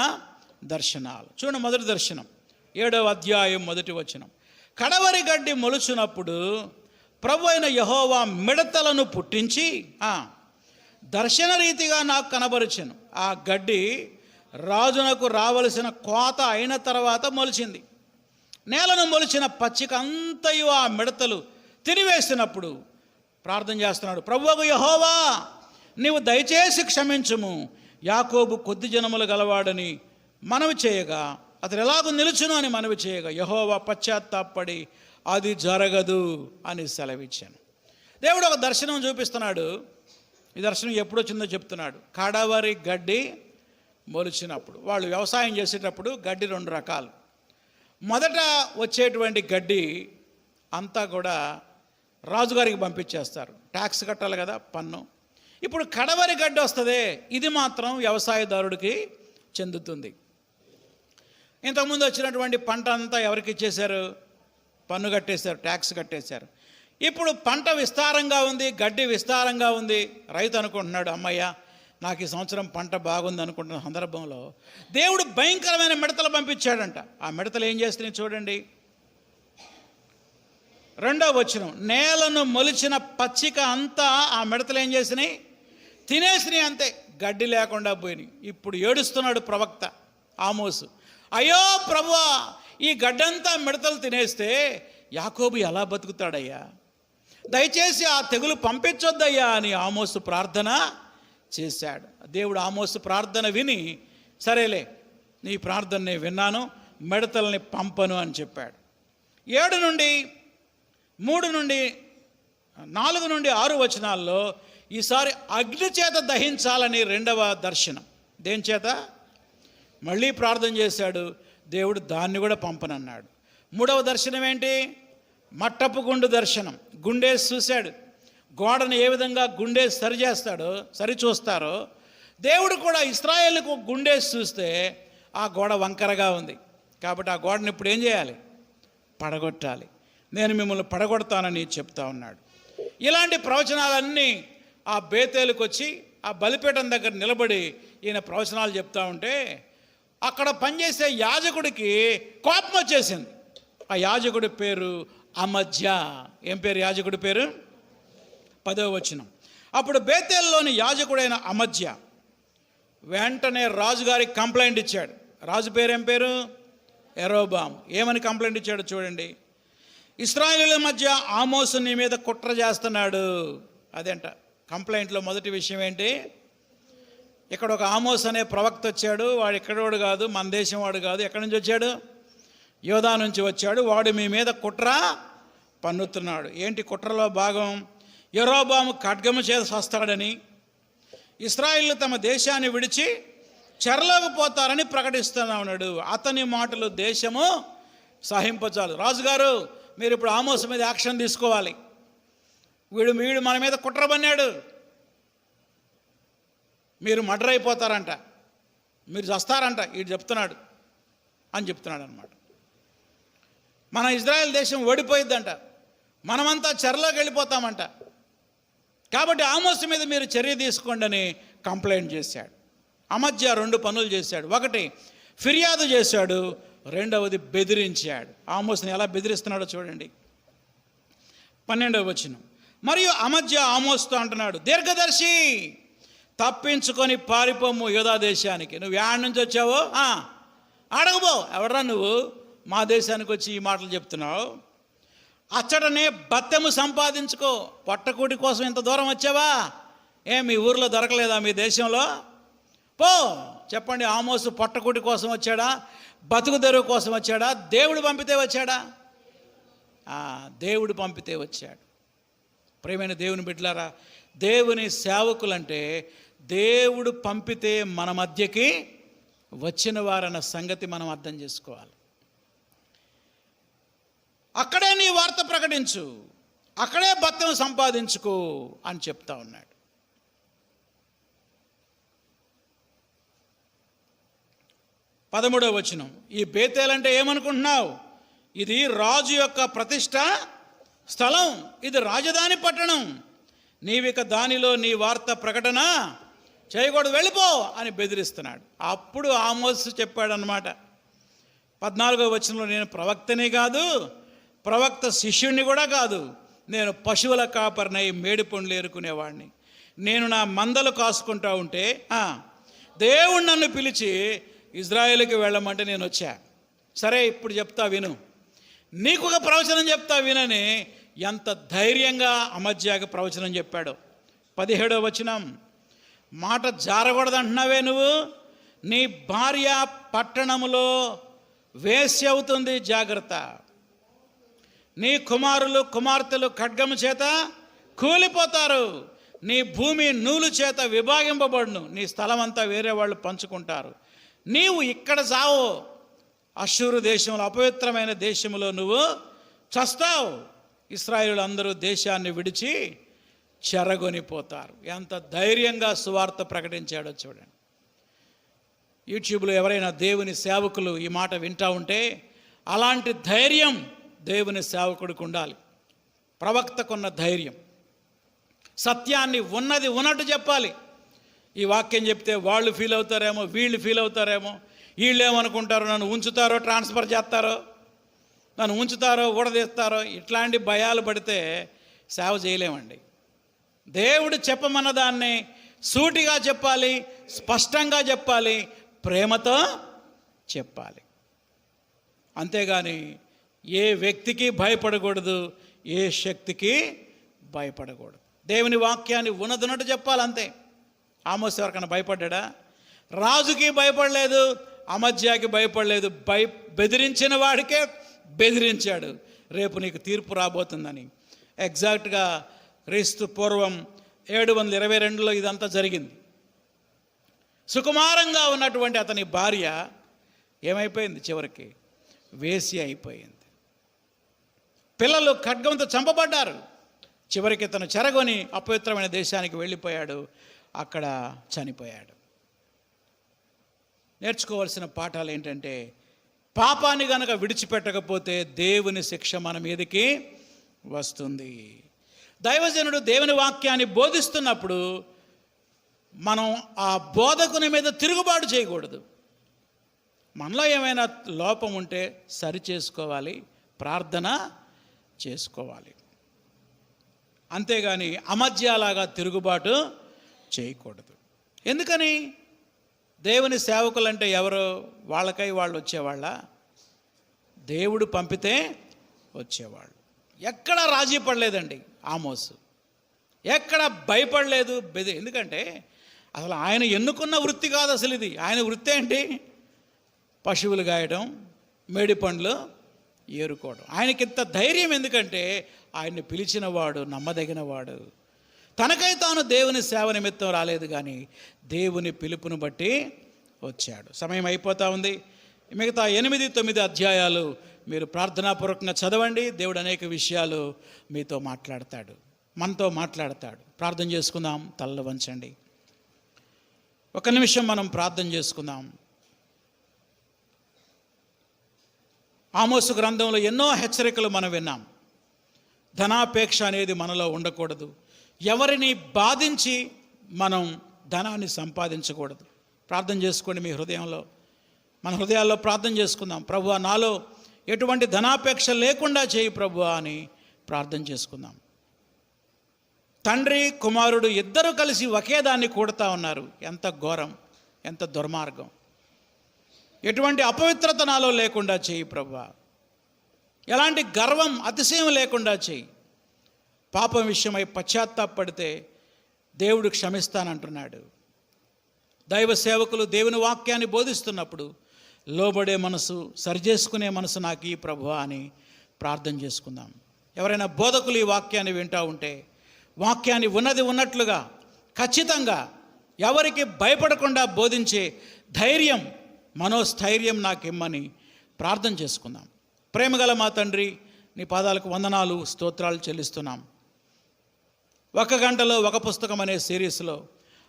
దర్శనాలు. చూడండి, మొదటి దర్శనం 7వ అధ్యాయం 1వ వచనం, కడవరి గడ్డి మొలుచున్నప్పుడు ప్రభు అయిన యెహోవా మిడతలను పుట్టించి దర్శన రీతిగా నాకు కనబరిచెను. ఆ గడ్డి రాజునకు రావలసిన కోత అయిన తర్వాత మొలిచింది. నేలను మొలిచిన పచ్చిక అంతయు ఆ మిడతలు తినివేసినప్పుడు ప్రార్థన చేస్తున్నాడు, ప్రభువగు యెహోవా, నీవు దయచేసి క్షమించుము, యాకోబు కొద్ది జనములు గలవాడని మనవి చేయగా అతడు ఎలాగూ నిలుచును అని మనవి చేయగా యెహోవా పశ్చాత్తాపడి అది జరగదు అని సెలవిచ్చాను. దేవుడు ఒక దర్శనం చూపిస్తున్నాడు. ఈ దర్శనం ఎప్పుడు వచ్చిందో చెప్తున్నాడు. కడవరి గడ్డి మొలిచినప్పుడు, వాళ్ళు వ్యవసాయం చేసేటప్పుడు గడ్డి 2 రకాలు. మొదట వచ్చేటువంటి గడ్డి అంతా కూడా రాజుగారికి పంపించేస్తారు, ట్యాక్స్ కట్టాలి కదా, పన్ను. ఇప్పుడు కడవరి గడ్డి వస్తుంది, ఇది మాత్రం వ్యవసాయదారుడికి చెందుతుంది. ఇంతకుముందు వచ్చినటువంటి పంట అంతా ఎవరికి ఇచ్చేశారు? పన్ను కట్టేశారు, ట్యాక్స్ కట్టేశారు. ఇప్పుడు పంట విస్తారంగా ఉంది, గడ్డి విస్తారంగా ఉంది. రైతు అనుకుంటున్నాడు, అమ్మయ్య నాకు ఈ సంవత్సరం పంట బాగుంది అనుకుంటున్న సందర్భంలో దేవుడు భయంకరమైన మిడతలు పంపించాడంట. ఆ మిడతలు ఏం చేస్తున్నాయి చూడండి. 2వ వచనం, నేలను మొలిచిన పచ్చిక అంతా ఆ మిడతలు ఏం చేసినాయి? తినేసినాయి, అంతే, గడ్డి లేకుండా పోయినాయి. ఇప్పుడు ఏడుస్తున్నాడు ప్రవక్త ఆమోసు, అయ్యో ప్రభువా, ఈ గడ్డంతా మిడతలు తినేస్తే యాకోబు ఎలా బతుకుతాడయ్యా, దయచేసి ఆ తెగులు పంపించొద్దయ్యా అని ఆమోసు ప్రార్థన చేశాడు. దేవుడు ఆమోసు ప్రార్థన విని, సరేలే నీ ప్రార్థనని విన్నాను, మిడతల్ని పంపను అని చెప్పాడు. 7 నుండి 3 నుండి 4 నుండి 6 వచనాల్లో ఈసారి అగ్ని చేత దహించాలని 2వ దర్శనం. దేని చేత? మళ్ళీ ప్రార్థన చేశాడు, దేవుడు దాన్ని కూడా పంపనన్నాడు. మూడవ దర్శనం ఏంటి? మట్టపు గుండు దర్శనం. గుండేసి చూశాడు. గోడను ఏ విధంగా గుండేసి సరి చూస్తారో దేవుడు కూడా ఇశ్రాయేలుకు గుండేసి చూస్తే ఆ గోడ వంకరగా ఉంది. కాబట్టి ఆ గోడను ఇప్పుడు ఏం చేయాలి? పడగొట్టాలి. నేను మిమ్మల్ని పడగొడతానని చెప్తా ఉన్నాడు. ఇలాంటి ప్రవచనాలన్నీ ఆ బేతేలుకు వచ్చి ఆ బలిపీఠం దగ్గర నిలబడి ఈయన ప్రవచనాలు చెప్తా ఉంటే అక్కడ పనిచేసే యాజకుడికి కోపం వచ్చేసింది. ఆ యాజకుడి పేరు అమజ్య. ఏం పేరు యాజకుడి పేరు? 10వ వచనం. అప్పుడు బేతేల్లోని యాజకుడైన అమజ్య వెంటనే రాజుగారికి కంప్లైంట్ ఇచ్చాడు. రాజు పేరు ఏం పేరు? యరొబాము. ఏమని కంప్లైంట్ ఇచ్చాడు చూడండి. ఇశ్రాయేలుల మధ్య ఆమోసు నీ మీద కుట్ర చేస్తున్నాడు. అదేంట కంప్లైంట్లో మొదటి విషయం ఏంటి? ఇక్కడ ఒక ఆమోస్ అనే ప్రవక్త వచ్చాడు. వాడు ఎక్కడోడు కాదు, మన దేశం వాడు కాదు. ఎక్కడి నుంచి వచ్చాడు? యోధా నుంచి వచ్చాడు. వాడు మీ మీద కుట్ర పన్నుతున్నాడు. ఏంటి కుట్రలో భాగం? యరొబాము ఖడ్గము చేత వస్తాడని, ఇశ్రాయేలు తమ దేశాన్ని విడిచి చెరలోకి పోతారని ప్రకటిస్తూనే ఉన్నాడు. అతని మాటలు దేశము సహింపచాలు. రాజుగారు మీరు ఇప్పుడు ఆమోస్ మీద యాక్షన్ తీసుకోవాలి. వీడు మన మీద కుట్ర పన్నాడు, మీరు మర్డర్ అయిపోతారంట, మీరు చస్తారంట, వీడు చెప్తున్నాడు అని చెప్తున్నాడు అనమాట. మన ఇజ్రాయెల్ దేశం ఓడిపోయిద్దంట, మనమంతా చెరలోకి వెళ్ళిపోతామంట. కాబట్టి ఆమోసు మీద మీరు చర్య తీసుకోండి అని కంప్లైంట్ చేశాడు. అమజ్య 2 పనులు చేశాడు. ఒకటి ఫిర్యాదు చేశాడు, రెండవది బెదిరించాడు. ఆమోసుని ఎలా బెదిరిస్తున్నాడో చూడండి. 12వ వచనం. మరియు అమజ్య ఆమోసుతో అంటున్నాడు, దీర్ఘదర్శి తప్పించుకొని పారిపోము యోధా దేశానికి. నువ్వు యాడ్ నుంచి వచ్చావో అడగబో. ఎవడరా నువ్వు మా దేశానికి వచ్చి ఈ మాటలు చెప్తున్నావు? అచ్చటనే బత్తెము సంపాదించుకో. పొట్టకూటి కోసం ఇంత దూరం వచ్చావా? మీ ఊర్లో దొరకలేదా? మీ దేశంలో పో. చెప్పండి, ఆమోసు పొట్టకూటి కోసం వచ్చాడా? బతుకు తెరువు కోసం వచ్చాడా? దేవుడు పంపితే వచ్చాడా? దేవుడు పంపితే వచ్చాడు. ప్రియమైన దేవుని బిడ్డలారా, దేవుని సేవకులంటే దేవుడు పంపితే మన మధ్యకి వచ్చిన వారన్న సంగతి మనం అర్థం చేసుకోవాలి. అక్కడే నీ వార్త ప్రకటించు, అక్కడే బత్తం సంపాదించుకో అని చెప్తా ఉన్నాడు. పదమూడవ వచనం. ఈ బేతేలంటే ఏమనుకుంటున్నావు? ఇది రాజు యొక్క ప్రతిష్ట స్థలం, ఇది రాజధాని పట్టణం. నీవిక దానిలో నీ వార్త ప్రకటన చేయకూడదు, వెళ్ళిపో అని బెదిరిస్తున్నాడు. అప్పుడు ఆమోసు చెప్పాడనమాట 14వ వచనంలో, నేను ప్రవక్తనే కాదు, ప్రవక్త శిష్యుణ్ణి కూడా కాదు, నేను పశువుల కాపరినై మేడి పండ్లు ఏరుకునేవాడిని. నేను నా మందలు కాసుకుంటా ఉంటే దేవుడు నన్ను పిలిచి ఇజ్రాయేలుకి వెళ్ళమంటే నేను వచ్చా. సరే ఇప్పుడు చెప్తా విను, నీకు ఒక ప్రవచనం చెప్తా వినని ఎంత ధైర్యంగా అమజ్యాకి ప్రవచనం చెప్పాడు. 17వ వచనం. మాట జారకూడదంటున్నావే నువ్వు, నీ భార్య పట్టణములో వేశ్య అవుతుంది, జాగ్రత్త. నీ కుమారులు కుమార్తెలు ఖడ్గము చేత కూలిపోతారు, నీ భూమి నూలు చేత విభాగింపబడును, నీ స్థలం అంతా వేరే వాళ్ళు పంచుకుంటారు. నీవు ఇక్కడ చావు, అష్షూరు దేశంలో అపవిత్రమైన దేశంలో నువ్వు చస్తావు. ఇశ్రాయేలు అందరూ దేశాన్ని విడిచి చెరగొనిపోతారు. ఎంత ధైర్యంగా సువార్త ప్రకటించాడో చూడండి. యూట్యూబ్లో ఎవరైనా దేవుని సేవకులు ఈ మాట వింటూ ఉంటే అలాంటి ధైర్యం దేవుని సేవకుడికి ఉండాలి. ప్రవక్తకున్న ధైర్యం, సత్యాన్ని ఉన్నది ఉన్నట్టు చెప్పాలి. ఈ వాక్యం చెప్తే వాళ్ళు ఫీల్ అవుతారేమో, వీళ్ళు ఫీల్ అవుతారేమో, వీళ్ళు ఏమనుకుంటారో, నన్ను ఉంచుతారో ట్రాన్స్ఫర్ చేస్తారో, నన్ను ఉంచుతారో ఊడదీస్తారో, ఇట్లాంటి భయాలు పడితే సేవ చేయలేమండి. దేవుడు చెప్పమన్న దాన్ని సూటిగా చెప్పాలి, స్పష్టంగా చెప్పాలి, ప్రేమతో చెప్పాలి. అంతేగాని ఏ వ్యక్తికి భయపడకూడదు, ఏ శక్తికి భయపడకూడదు. దేవుని వాక్యాన్ని ఉన్నదన్నట్టు చెప్పాలి, అంతే. ఆమోస్ ఎవరికన్నా భయపడ్డా? రాజుకి భయపడలేదు, అమజ్యాకి భయపడలేదు. బెదిరించిన వాడికే బెదిరించాడు, రేపు నీకు తీర్పు రాబోతుందని. ఎగ్జాక్ట్గా క్రీస్తు పూర్వం 722లో ఇదంతా జరిగింది. సుకుమారంగా ఉన్నటువంటి అతని భార్య ఏమైపోయింది? చివరికి వేసి అయిపోయింది. పిల్లలు ఖడ్గంతో చంపబడ్డారు. చివరికి తను చెరగొని అపవిత్రమైన దేశానికి వెళ్ళిపోయాడు, అక్కడ చనిపోయాడు. నేర్చుకోవాల్సిన పాఠాలు ఏంటంటే, పాపాన్ని గనక విడిచిపెట్టకపోతే దేవుని శిక్ష మన మీదకి వస్తుంది. దైవజనుడు దేవుని వాక్యాన్ని బోధిస్తున్నప్పుడు మనం ఆ బోధకుని మీద తిరుగుబాటు చేయకూడదు. మనలో ఏమైనా లోపం ఉంటే సరి చేసుకోవాలి, ప్రార్థన చేసుకోవాలి. అంతేగాని అమధ్యాలాగా తిరుగుబాటు చేయకూడదు. ఎందుకని? దేవుని సేవకులంటే ఎవరు? వాళ్ళకై వాళ్ళు వచ్చేవాళ్ళ? దేవుడు పంపితే వచ్చేవాళ్ళు. ఎక్కడ రాజీ పడలేదండి ఆమోసు, ఎక్కడ భయపడలేదు. ఎందుకంటే అసలు ఆయన ఎన్నుకున్న వృత్తి కాదు అసలు ఇది. ఆయన వృత్తి ఏంటి? పశువులు గాయడం, మేడి పండ్లు ఏరుకోవడం. ఆయనకింత ధైర్యం ఎందుకంటే ఆయన్ని పిలిచినవాడు నమ్మదగినవాడు. తనకై తాను దేవుని సేవ నిమిత్తం రాలేదు, కానీ దేవుని పిలుపును బట్టి వచ్చాడు. సమయం అయిపోతూ ఉంది. మిగతా 8, 9 అధ్యాయాలు మీరు ప్రార్థనాపూర్వకంగా చదవండి. దేవుడు అనేక విషయాలు మీతో మాట్లాడతాడు, మనతో మాట్లాడతాడు. ప్రార్థన చేసుకుందాం. తలలు వంచండి. ఒక నిమిషం మనం ప్రార్థన చేసుకుందాం. ఆమోసు గ్రంథంలో ఎన్నో హెచ్చరికలు మనం విన్నాం. ధనాపేక్ష అనేది మనలో ఉండకూడదు. ఎవరిని బాధించి మనం ధనాన్ని సంపాదించకూడదు. ప్రార్థన చేసుకోండి మీ హృదయంలో. మన హృదయాల్లో ప్రార్థన చేసుకుందాం. ప్రభువా, నాలో ఎటువంటి ధనాపేక్ష లేకుండా చేయి ప్రభువా అని ప్రార్థన చేసుకుందాం. తండ్రి కుమారుడు ఇద్దరు కలిసి ఒకే దాన్ని కూడతా ఉన్నారు. ఎంత ఘోరం, ఎంత దుర్మార్గం. ఎటువంటి అపవిత్రత నాలో లేకుండా చేయి ప్రభువా. ఎలాంటి గర్వం, అతిశయం లేకుండా చేయి. పాపం విషయమై పశ్చాత్తాపడితే దేవుడు క్షమిస్తానంటున్నాడు. దైవ సేవకులు దేవుని వాక్యాన్ని బోధిస్తున్నప్పుడు లోబడే మనసు, సరిచేసుకునే మనసు నాకు ఈ ప్రభువా అని ప్రార్థన చేసుకుందాం. ఎవరైనా బోధకులు ఈ వాక్యాన్ని వింటూ ఉంటే వాక్యాన్ని ఉన్నది ఉన్నట్లుగా ఖచ్చితంగా ఎవరికి భయపడకుండా బోధించే ధైర్యం, మనోస్థైర్యం నాకు ఇమ్మని ప్రార్థన చేసుకుందాం. ప్రేమగల మా తండ్రి, నీ పాదాలకు వందనాలు, స్తోత్రాలు చెల్లిస్తున్నాం. 1 గంటలో ఒక పుస్తకం అనే సిరీస్లో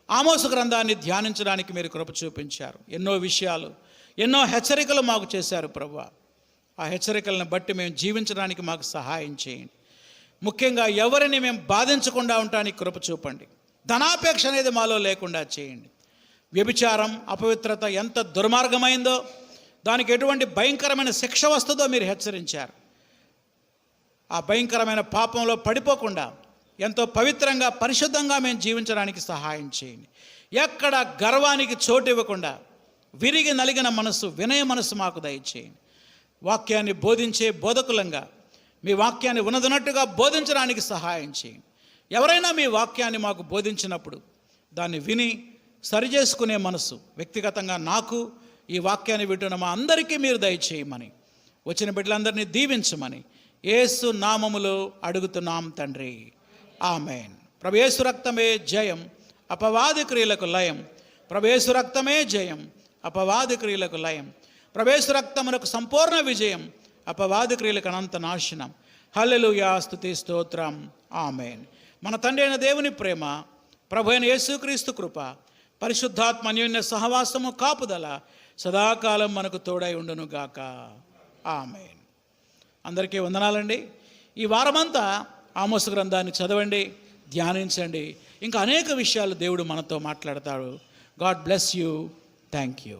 ఆమోసు గ్రంథాన్ని ధ్యానించడానికి మీరు కృప చూపించారు. ఎన్నో విషయాలు, ఎన్నో హెచ్చరికలు మాకు చేశారు ప్రభువా. ఆ హెచ్చరికలను బట్టి మేము జీవించడానికి మాకు సహాయం చేయండి. ముఖ్యంగా ఎవరిని మేము బాధించకుండా ఉండటానికి కృప చూపండి. ధనాపేక్ష అనేది మాలో లేకుండా చేయండి. వ్యభిచారం, అపవిత్రత ఎంత దుర్మార్గమైందో, దానికి ఎటువంటి భయంకరమైన శిక్ష వస్తుందో మీరు హెచ్చరించారు. ఆ భయంకరమైన పాపంలో పడిపోకుండా ఎంతో పవిత్రంగా, పరిశుద్ధంగా మేము జీవించడానికి సహాయం చేయండి. ఎక్కడ గర్వానికి చోటు ఇవ్వకుండా విరిగి నలిగిన మనసు, వినయ మనసు మాకు దయచేయండి. వాక్యాన్ని బోధించే బోధకులంగా మీ వాక్యాన్ని ఉన్నదన్నట్టుగా బోధించడానికి సహాయం చేయండి. ఎవరైనా మీ వాక్యాన్ని మాకు బోధించినప్పుడు దాన్ని విని సరిచేసుకునే మనసు, వ్యక్తిగతంగా నాకు ఈ వాక్యాన్ని వింటున్న మా అందరికీ మీరు దయచేయమని, వచ్చిన బిడ్డలందరినీ దీవించమని యేసు నామములో అడుగుతున్నాం తండ్రి. ఆమేన్. ప్రభు యేసు రక్తమే జయం, అపవాది క్రియలకు లయం. ప్రభు యేసు రక్తమే జయం, అపవాది క్రియలకు లయం. ప్రభు యేసు రక్తమునకు సంపూర్ణ విజయం, అపవాది క్రియలకు అనంత నాశనం. హల్లెలూయా, స్తుతి స్తోత్రం. ఆమేన్. మన తండ్రి అయిన దేవుని ప్రేమ, ప్రభు అయిన యేసుక్రీస్తు కృప, పరిశుద్ధాత్మ అన్యోన్య సహవాసము, కాపుదల సదాకాలం మనకు తోడై ఉండును గాక. ఆమేన్. అందరికీ వందనాలండి. ఈ వారమంతా ఆమోసు గ్రంథాన్ని చదవండి, ధ్యానించండి. ఇంకా అనేక విషయాలు దేవుడు మనతో మాట్లాడతాడు. God bless you. Thank you.